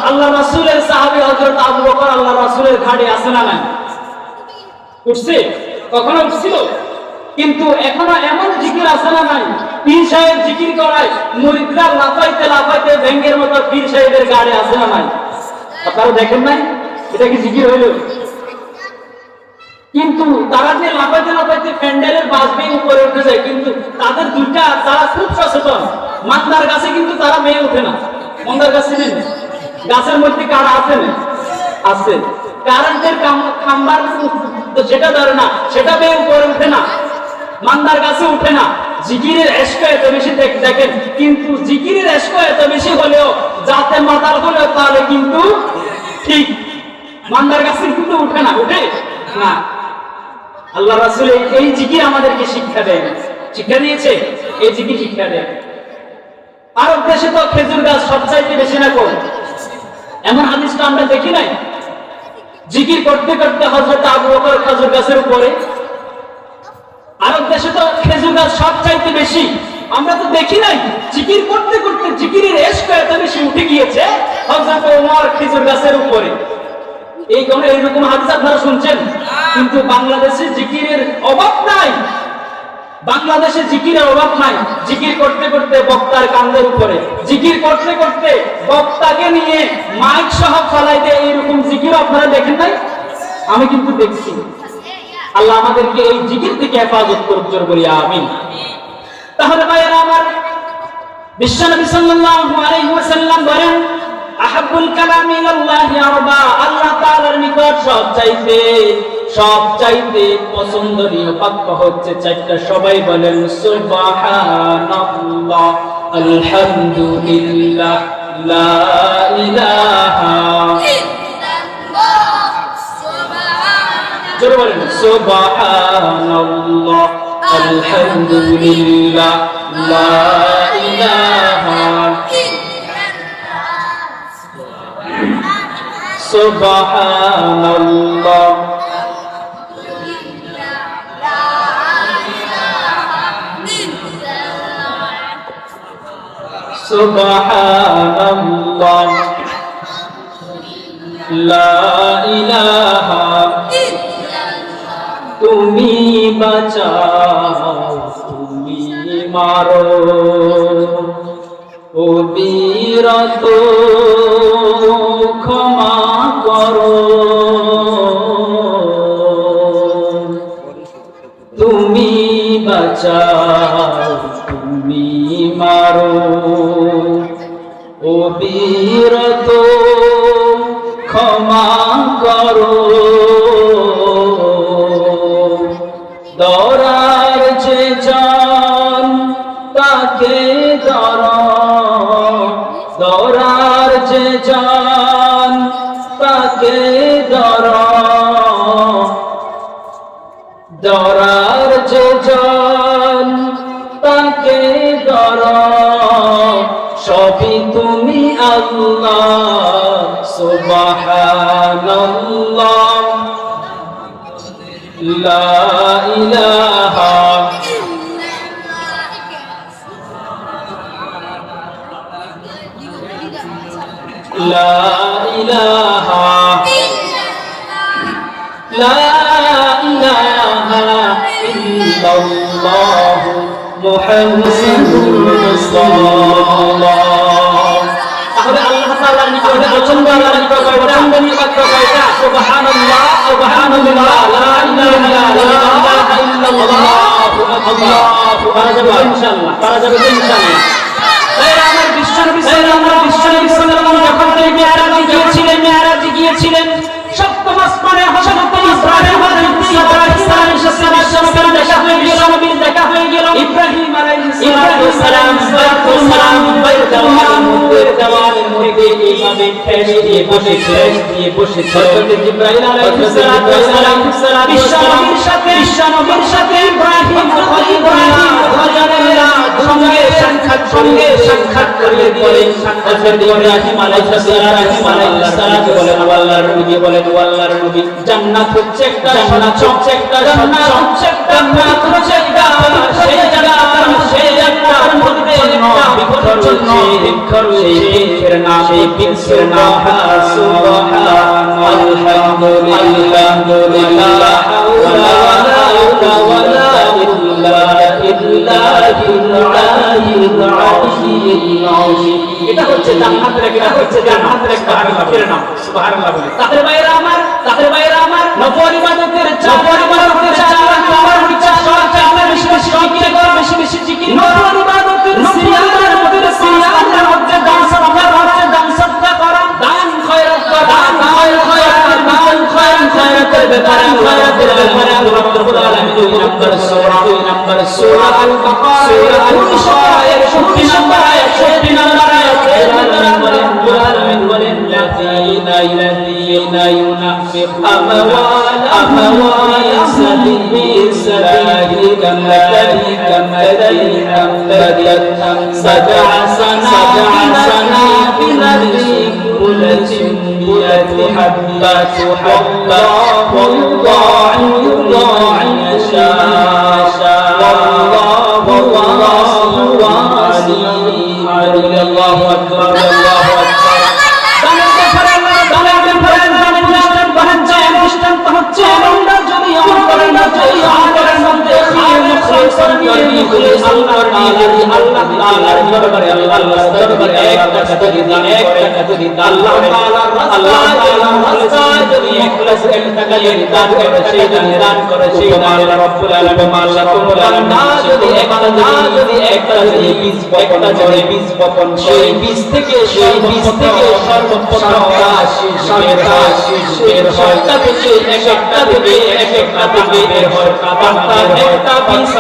A: আল্লাহ রাসূলের সাহাবী হযরত আবু বকর আল্লাহ রাসূলের ঘাড়ে আছে না নাই? উঠছে? কখনো উঠছিল? কিন্তু এখনো এমন জিকির আছে না নাই? পীর সাহেব জিকির করায় মুরিদরা লাফাইতে লাফাইতে ভেঙ্গের মতো পীর সাহেবের ঘাড়ে আছে না নাই? আপনারা দেখেন নাই? এটা কি জিকির হইল? কিন্তু তারা যে লাফাইতে লাফাইতে প্যান্ডেলের বাঁশ বেয়ে উপরে উঠে যায়, কিন্তু তাদের দুইটা তারা খুব সচেতন। মান্দার গাছে কিন্তু তারা বেয়ে ওঠে না। মন্দার গাছে নেই, গাছের মধ্যে কারা আছে না? আছে। কারেন্টের খাম্বার যেটা ধরে না সেটা বেয়ে উপরে উঠে না, মান্দার গাছে উঠে না। জিকিরের ইশক এত বেশি দেখেন, কিন্তু জিকিরের ইশক এত বেশি হলেও যাতে মাতাল হলেও তাহলে কিন্তু ঠিক মান্দার গাছে কিন্তু উঠে না, উঠে না। আল্লাহ রাসূল এই জিকির আমাদেরকে শিক্ষা দেন, শিক্ষা দিয়েছে, এই জিকির শিক্ষা দেন। আরব দেশে তো খেজুর গাছ সবচাইতে বেশি না কম, এমন হাদিস তো আমরা দেখি নাই। জিকির করতে করতে হযরত আবু বকর খেজুর গাছের উপরে। আরব দেশে তো খেজুর গাছ সবচাইতে বেশি, আমরা তো দেখি নাই। জিকির করতে করতে জিকিরের ইশক এত বেশি উঠে গিয়েছে হযরত ওমর খেজুর গাছের উপরে। এই কোন এরকম হাদিস আপনারা শুনছেন? কিন্তু বাংলাদেশে জিকিরের অভাব নাই, বাংলাদেশে জিকিরের অভাব নাই। জিকির করতে করতে বক্তার কান্দের উপরে, জিকির করতে করতে বক্তাকে নিয়ে মাইক সহ ফলাই দেয়, এইরকম জিকির আপনারা দেখেন নাই? আমি কিন্তু দেখছি। আল্লাহ আমাদেরকে এই জিকির থেকে হেফাজত করুক, জোর বলি আমিন। তাহলে ভাইয়েরা আমার, বিশ্বনবী সাল্লাল্লাহু আলাইহি ওয়াসাল্লাম বলেন, আহাব্বুল কালামি ইলাল্লাহি আরবা, আল্লাহ তাআলার নিকট সবচাইতে পছন্দনীয় বাক্য হচ্ছে 4টা। সবাই বলেন সুবহানাল্লাহ, আলহামদুলিল্লাহ, লা ইলাহা ইল্লাল্লাহ, জোরে বলেন সুবহানাল্লাহ, আলহামদুলিল্লাহ, লা ইলাহা সুবহানাল্লাহ, সুবহানাল্লাহ, লা ইলাহা তুমি বাঁচাও তুমি মারো ও বীরত ক্ষমা করো তুমি বাঁচাও তুমি মারো ও বীরত ক্ষমা করো দরার যে জান তাকে দরার যে জান তাকে দরার যে জান তাকে সবই তুমি আল্লাহ সুবহানাল্লাহ লা ইলাহা লা ইলাহা লা ইলাহা ইল্লাল্লাহ মুহাম্মাদুর রাসূলুল্লাহ তাহলে আল্লাহ তাআলার নিকটে পছন্দনীয় বাক্য কয়টা সুবহানাল্লাহ সুবহানাল্লাহ লা ইলাহা ইল্লাল্লাহ আল্লাহু আকবার ইনশাআল্লাহ পারা যাবে ইনশাআল্লাহ আমার বিশ্বনবী সাল্লাল্লাহু আলাইহি ওয়াসাল্লাম মেরাজে গিয়েছিলেন সপ্তম আসমানে হযরত ইব্রাহিম দেখা হয়ে গেল ইব্রাহিম আলাইহিস সালাম বাইতুল্লাহের দেওয়ালের মধ্যে এইভাবে ঠেলে দিয়ে বসেছিলেন হযরত জিবরাইল আলাইহিস সালাম বিশ্বনবীর সাথে ইব্রাহিম সঙ্গে সাক্ষাৎ করিয়ে দিলেন হযরত ইব্রাহিম আলাইহিস সালাম বলেন আল্লাহর নবী বলেন আল্লাহর নবী জান্নাত হচ্ছে একটা জান্নাত হচ্ছে একটা সেই জায়গার মধ্যে একটা বৃক্ষর সেই বৃক্ষের নাম সুবহানাল্লাহ লা হাওলা ওয়ালা এটা হচ্ছে জান্নাতের একটা নাম সুবহানাল্লাহ বলে তাহলে ভাইরা আমার নফল ইবাদতের চার নাম্বার হচ্ছে বেশি বেশি জিকির নফল ইবাদতের সিয়ামের মধ্যে দান সাদকা করা দান খয়রাত খয়রাতের ব্যাপারে আল্লাহ রাব্বুল আলামিন 2 নম্বর সূরা আল বাকারা এর 60 নম্বর আয়াত বলেন লাযিনা ينفق أموال سبيل كمثل أنبتت سبع سنابل في كل سنبلة حبة والله يشاء والله عليم الله أكبر الله أكبر আল্লাহ তাআলার দরবারে এক টাকা যদি দান যদি ইখলাস এক টাকা যদি দান করে সেই আল্লাহ রাব্বুল আলামিন যদি একটা বীজ বপন সেই বীজ থেকে সর্বপ্রথম বের হয় একটা থেকে বের হয় একটা বীজ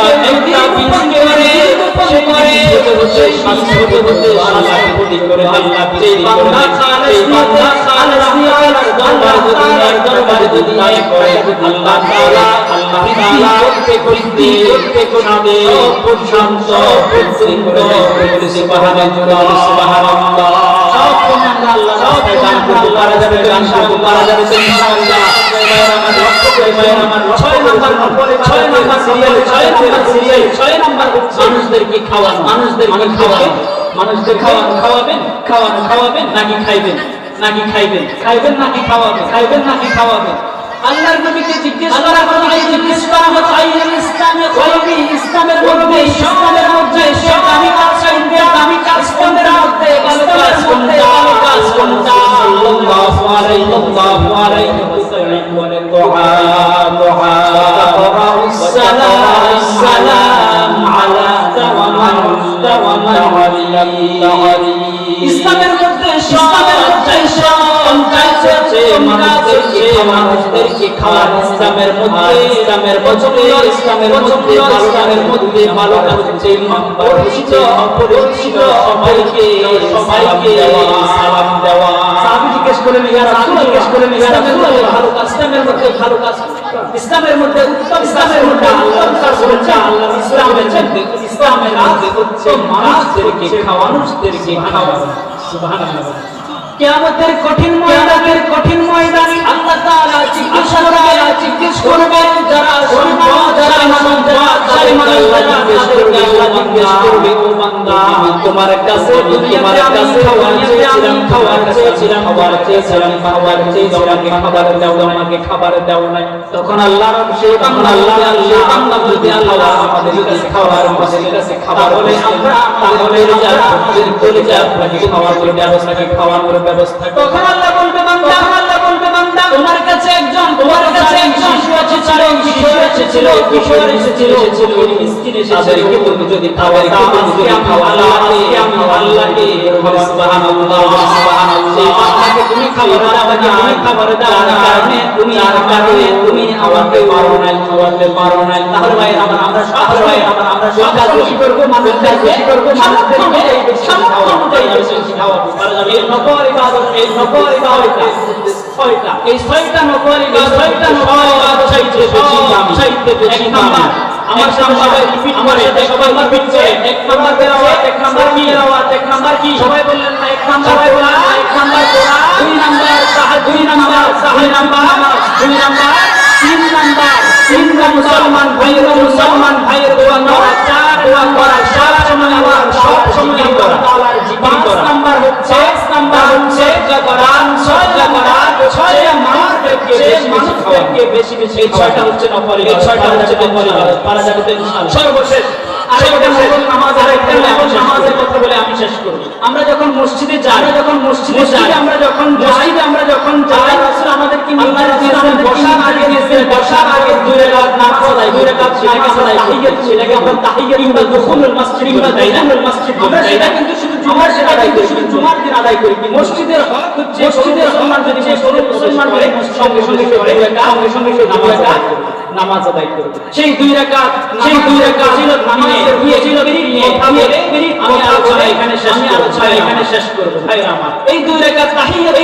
A: মানুষদেরকে খাওয়াবেন নাকি খাইবেন? নাকি খাইবেন? খাইবেন নাকি খাওয়াবেন? খাইবেন নাকি খাওয়াবেন? আল্লাহর নবীকে জিজ্ঞেস করা হলো ইসলামের মধ্যে দামি কাজ কোনটা? দামি কাজ কোনটার মধ্যে ভালো কাজ কোনটা? ভালো কাজ কোনটা? সাল্লাল্লাহু আলাইহি ওয়াসাল্লাম বলেন দুআ সালাম আলা ইসলামের মধ্যে মানুষদেরকে খাওয়ার ইসলামের মধ্যে ভালো কাজ হচ্ছে পরিচিত অপরিচিত সবাইকে সালাম দেওয়া। সাহাবী জিজ্ঞেস করলেন ইয়া রাসূলুল্লাহ ভালো কাজ ইসলামের মধ্যে ভালো কাজ ইসলামের মধ্যে উত্তম ইসলামের মধ্যে আল্লাহ বলেছেন আল্লাহ ইসলামের মধ্যে উত্তম মানুষদেরকে খাওয়ানো সুবহানাল্লাহ। কিয়ামতের কঠিন ময়দানে আল্লাহ তাআলা জিজ্ঞেস করবেন যারা ও বান্দা তোমার কাছে খাবার দাও নাই। তখন আল্লাহ আমাদের কাছে খাবার বলে আমরা খাওয়ানোর ব্যবস্থা। তখন আল্লাহ বলবে বান্দা তোমার কাছে একজন শিশু এসেছিল মিসকিন এসেছিল তুমি যদি আমি আল্লাহকে সুবহানাল্লাহ আপনাকে তুমি খাবার দাও কারণে তুমি আমাকে খাওয়াতে পারো নাই। তাহলে ভাই আমরা সকাল খুশি করব মানুষদেরকে খাওয়াবো। এই নকল ইবাদত এই ছয়টা নকল ইবাদত চাইতে বেশি দামি। আমার সবাই রিপিট করে সবাই রিপিট করে এক নাম্বার তেলাওয়াত এক নাম্বার কি সবাই বললেন না এক নাম্বার কোরআন এক নাম্বার কোরআন দুই নাম্বার সাহায্য দুই নাম্বার তিন নাম্বার মুসলমান ভাইয়ের দোয়া করা চার দোয়া করা সব সময় আমার সব সময় আল্লাহর জিকির করা। নাম্বার হচ্ছে কোরআন সজ্জা করা ছয়টা মানুষদেরকে বেশি এই ছয়টা হচ্ছে নফল ইবাদত পারা যাবে তো ইনশাআল্লাহ। সর্বশেষ আরেকটা নামাজের কথা বলে আমি শেষ করব। আমরা যখন মসজিদে যাই আমরা যখন যাই রাসূল আমাদের কি বসার আগে দুই রাকাত নামাজ আদায় তাহিয়াত সেটাকে আমরা তাহিয়াত কিংবা দুখুলুল মসজিদ আমরা সেটা কিন্তু শুধু জুমার দিন আদায় করি। মসজিদের হক হচ্ছে মসজিদের সম্মান যদি মুসলমান করে সঙ্গে সঙ্গে নামাজ আদায় করবে। সেই দুই রাকাত নামাজের আমি আলোচনা এখানে শেষ করব। ভাইরা আমার এই দুই রাকাত তাহিয়াত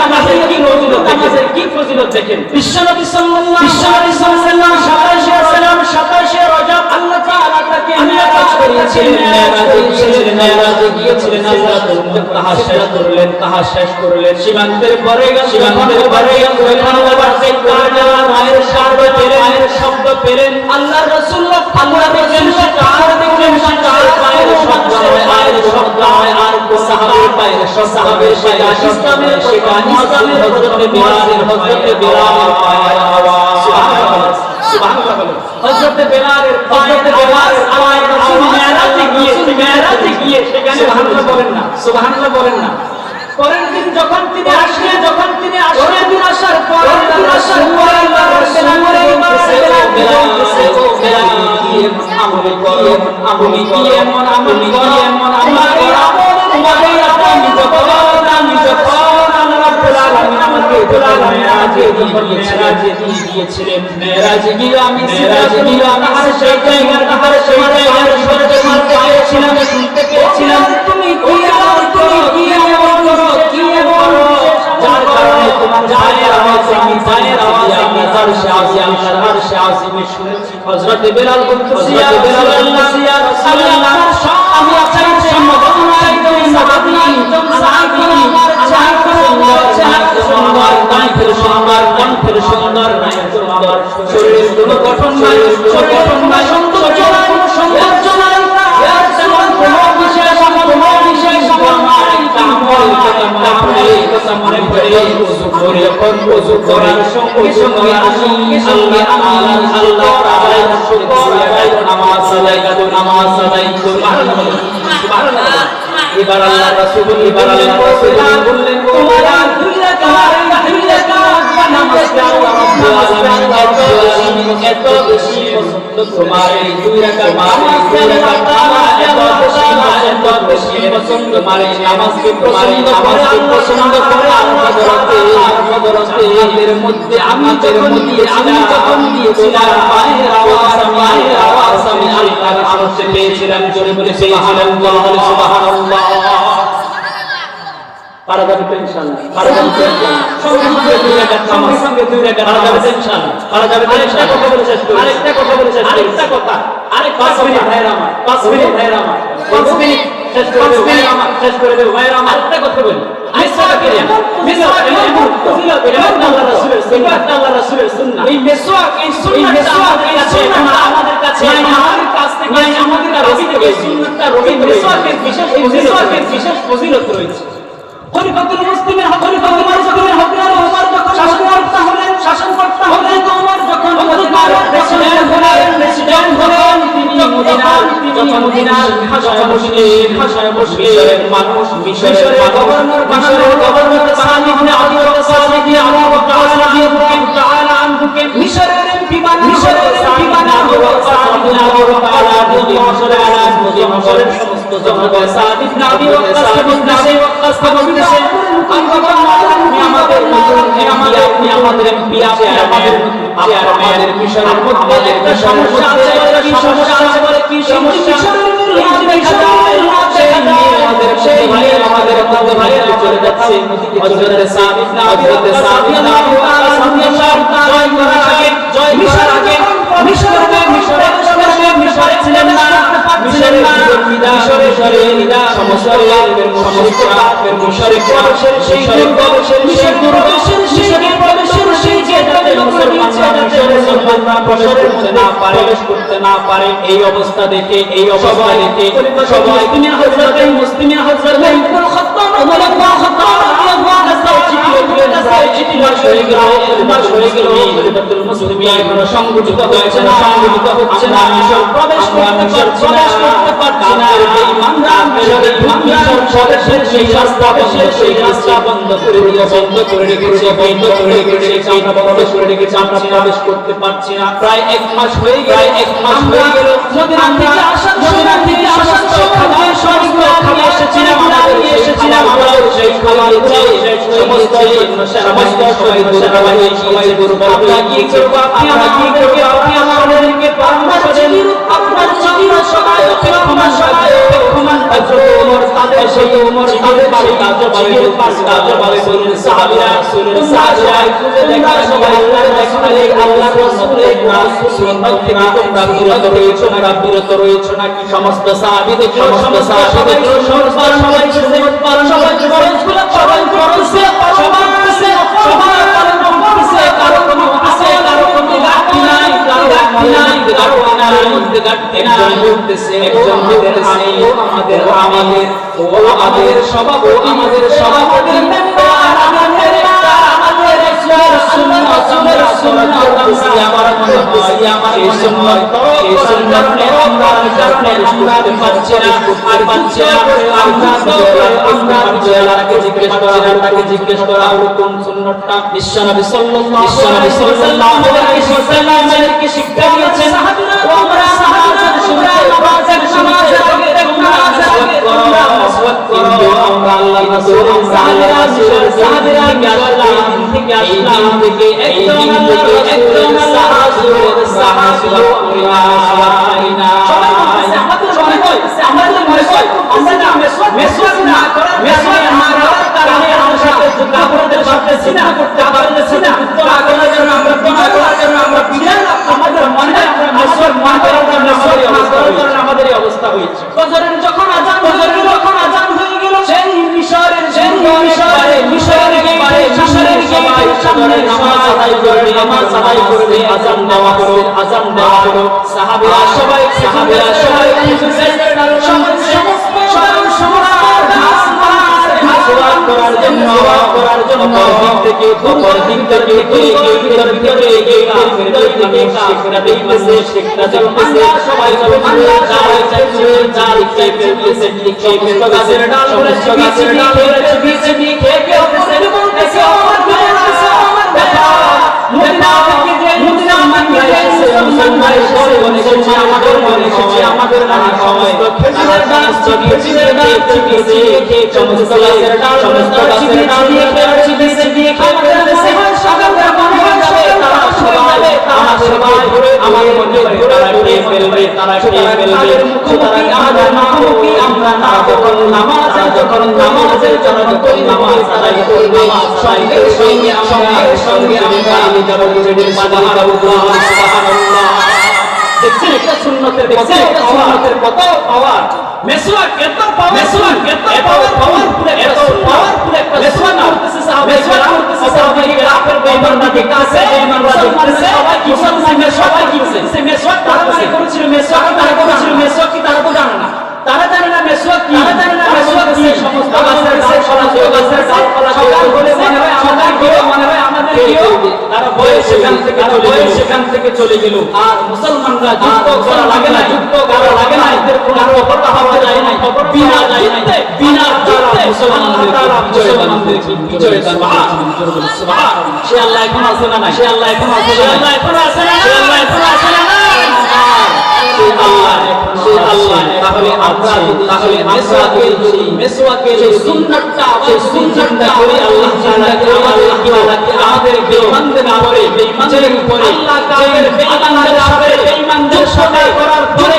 A: নামাজের কি ফজিলত দেখেন। বিশ্বনবী সাল্লাল্লাহু আলাইহি ওয়াসাল্লাম 27 রজব আল্লাহ তাআলা তাকে মেরাজ করিয়েছিলেন। মেরাজে গিয়েছিলেন আল্লাহ তাহা শেষ করলেন সীমান্তের পরে মায়ের শব্দ পেলেন আল্লাহর রাসূল দেখলেন পায়ের শব্দ হয় আর সাহাবীর পায়ের ইসলামের হযরতে বিলালের পায়ের আওয়াজ সুবহানাল্লাহ হযরতে বিলালের আওয়াজ রাসূল মেরাজে গিয়ে সেখানে সুবহানাল্লাহ বলেন না। পরের দিন যখন তিনি আসলেন আসার পর আমি শুনতে পেয়েছিলাম তুমি হযরত বিলাল বলতেছে ইয়া রাসূলুল্লাহ আমি আপনার সম্মানিত সাহাবী কণ্ঠের সুন্দর শরীরের কোনো গঠন নাই সৌন্দর্য নাই কোনো বিশেষ কথা মনে করে ওযু করে যখন ওযু করার সঙ্গে সঙ্গে আমি আল্লাহ তাআলার শুকর আদায় নামাজ আদায় সুবহানাল্লাহ সুবহানাল্লাহ। এবার আল্লাহ রাসূল বললেন তোমরা দুই রাকাত নামাজকে আল্লাহ রাব্বুল আলামিন এত বেশি পছন্দ তোমার এই দুই রাকাত নামাজকে আল্লাহ তাআলা এত বেশি পছন্দ মানে নামাজকে পছন্দ করে আল্লাহ বদরতে এর মধ্যে আমি যখন দিয়েছিলাম পায়ের আওয়াজ আমি আল্লাহর আরশে পেয়েছিলাম, জোরে বলে পেয়েছিলাম সুবহানাল্লাহ। পারা যাবে তো ইনশাআল্লাহ, পারা যাবে তো সঙ্গে দুই রাকাত নামাজ, সঙ্গে দুই রাকাত পারা যাবে তো ইনশাআল্লাহ, পারা যাবে তো ইনশাআল্লাহ। আরেকটা কথা বলে শেষ করি, আরেকটা কথা, আরেক 5 মিনিট ভাইরা আমার, 5 মিনিট ভাইরা আমার, 5 মিনিট শেষ করে দেব ভাইরা আমার, শেষ করে দেব ভাইরা আমার। আরেকটা কথা বলি, মিসওয়াক আল্লাহর রাসূলের সুন্নাহ। এই মিসওয়াক এই সুন্নাহটা আমাদের কাছে আমাদের কাছ থেকে আমাদের রবি থেকে সুন্নাহটা রবি মিসওয়াকের বিশেষ ফজিলত রয়েছে। খলিফাতুল মুসলিমের হযরত ওমর যখন শাসনকর্তা হলেন ওমর যখন প্রেসিডেন্ট হলেন তিনি মদিনার ভাষায় বসলেন মানুষ মিশরের গভর্নর সাদ ইবনে আবু ওয়াক্কাস রাদিয়াল্লাহু তাআলা আনহুকে মিশরের এমপি বানানো মিশরের সমস্ত জনগণ সাদ ইবনে আবু ওয়াক্কাস আমাদের এমপি আছে, আমাদের মিশরের মধ্যে একটা সমস্যা আছে, কি সমস্যা আমাদের ভাইয়েরা চলে যাচ্ছে হযরত সাদ ইবনে আবু ওয়াক্কাস রাদিয়াল্লাহু তাআলা জয় করার আগে মিশরে ছিলেন না, মিশরের সমস্ত করতে না পারে এই অবস্থা দেখে সবাই মুসলিমিয়া হযরত ওমর ইবনে খাত্তাব সংগঠিত হচ্ছে না, মিশর প্রবেশ করতে পারছে না। সেই রাস্তা বন্ধ করে রেখেছে আমরা প্রবেশ করতে পারছি না। প্রায় 1 মাস হয়ে গেল, মদিনা থেকে আসা খাবার এসেছিলাম, আমরা সেই খাবার সবাই দুর্বল, আমরা কি করব, আপনি আমাদেরকে পরামর্শ দেন, আপনার সবাই ওমর তাদের সেই ওমর তাদের বাড়ি বলেন সাহাবীরা খুঁজে দেখা সবাই আল্লাহর রাসূলের সুন্নাত থেকে তোমরা বিরত রয়েছো নাকি? সমস্ত সাহাবীদের আমাদের সভাপতি জিজ্ঞেস করা হলো কোন সুন্নতটা বিশ্বনবী সাল্লাল্লাহু আলাইহি ওয়াসাল্লামকে শিক্ষা দিয়েছেন। আমাদের অবস্থা হয়েছে। যখন আজান হয়ে গেল সেই মিশরের নামাজ আদায় করবে আজান দেওয়া হলো সাহাবীরা সবাই করার জন্য অপর দিক থেকে শিক্ষা চলতেছে সবাই যারাই চাইছে যারাই ফেলতেছে গাছের ডাল সমস্ত গাছের ডাল বিছে দিয়ে খেয়ে অপরের বলতেছে আমাদের নামাজের জন্য নামাজ দেখছেন একটা সুন্নতের কত পাওয়ার মেসওয়াক এত পাওয়ার একটা মেসওয়াক করতেছে সাহাবায়ে কাফের বেঈমানদের কাছে সবাই কি করতেছে মেসওয়াক করেছিল মেসওয়াক কি তারা তো জানে না তারা জানে না মেসওয়াক কি সমস্ত গাছের ডালপালা সকাল বলে মনে হয় আমাদের কেউ তারা সেখান থেকে চলে গেল আর মুসলমানরা যুদ্ধ করা লাগে না এদের কোনো কথা হওয়া যায় না বিনা মুসলমানদের বিজয় সুবহান সে আল্লাহ এখন আছে না সে আল্লাহ এখন আছে না আল্লাহ তাহলে মেসওয়াকের সুন্নাতটা করে আল্লাহ তাআলা আমাদের বেঈমানদের উপরে আল্লাহ কাফের বেঈমানদের সাথে করার পরে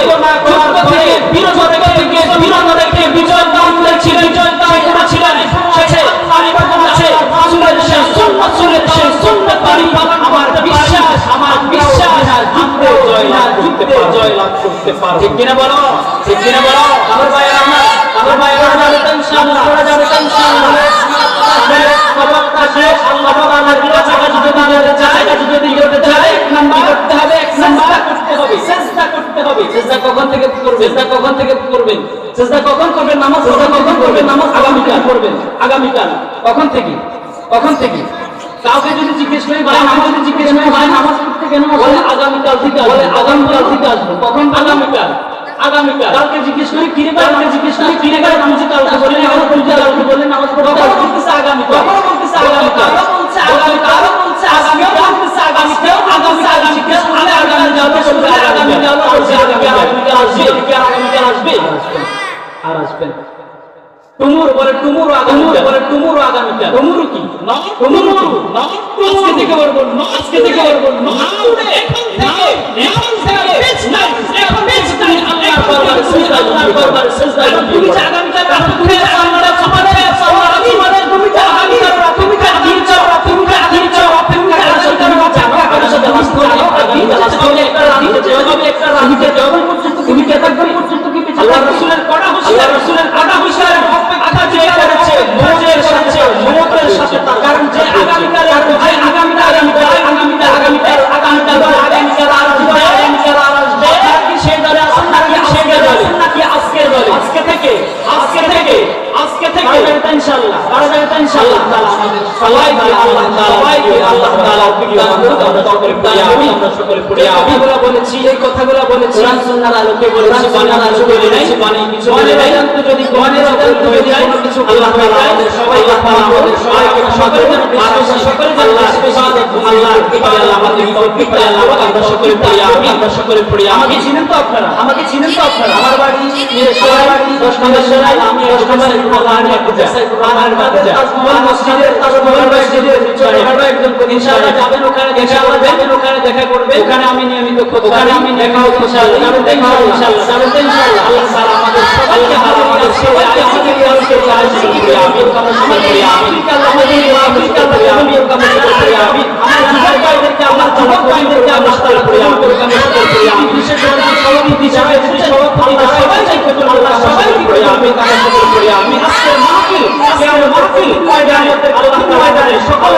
A: বিরত রেখে বিজয় দান করেছিলেন আমার বিশ্বাস জয় লাভ করতে পারবো ঠিক কিনা বলো আমার ভাইয়েরা ইনশাআল্লাহ আল্লাহ তাআলার কাছে যদি যেতে চায় এক নাম্বার করতে হবে সিজদা কখন থেকে করবেন সিজদা কখন করবেন নামাজ আগামীকাল কখন থেকে কাউকে যদি জিজ্ঞেস করি ভাই নামাজ পড়তে কেন বলে আগামীকাল থেকে আসবো কখন আগামীকাল কালকে জিজ্ঞেস করি কিরে ভাই নামাজ কালকে বলে নামাজ পড়তে বলতেছে আগামীকাল আসবে টুমুর আগামীকাল টুমুরু কি আজকে থেকে বলবো আল্লাহ রাসূলের কড়া কারণ যে আগামীকাল আজকে থেকে ইনশাআল্লাহ আল্লাহ তাআলা আমরা সকলে পড়ে আমরা বলেছি এই কথাগুলো বলেছি কোরআন সুন্নাহর আলোকে বলেছি বানাই কিছু বলে নাই যদি কোরআনের আলোকে হয়ে যায় কিছু আল্লাহ তাআলা আমাদের সবাইকে আল্লাহ আমরা সকলে পড়ি আমাকে চিনেন তো আপনারা আমার বাড়ি 10 নম্বর শহরে আমি 10 নম্বর ইনশাআল্লাহ যাবেন ওখানে দেখা করবে ওখানে আমি নিয়মিত দেখা হবে ইনশাআল্লাহ আল্লাহ তাআলা আমাদের সবাইকে সকল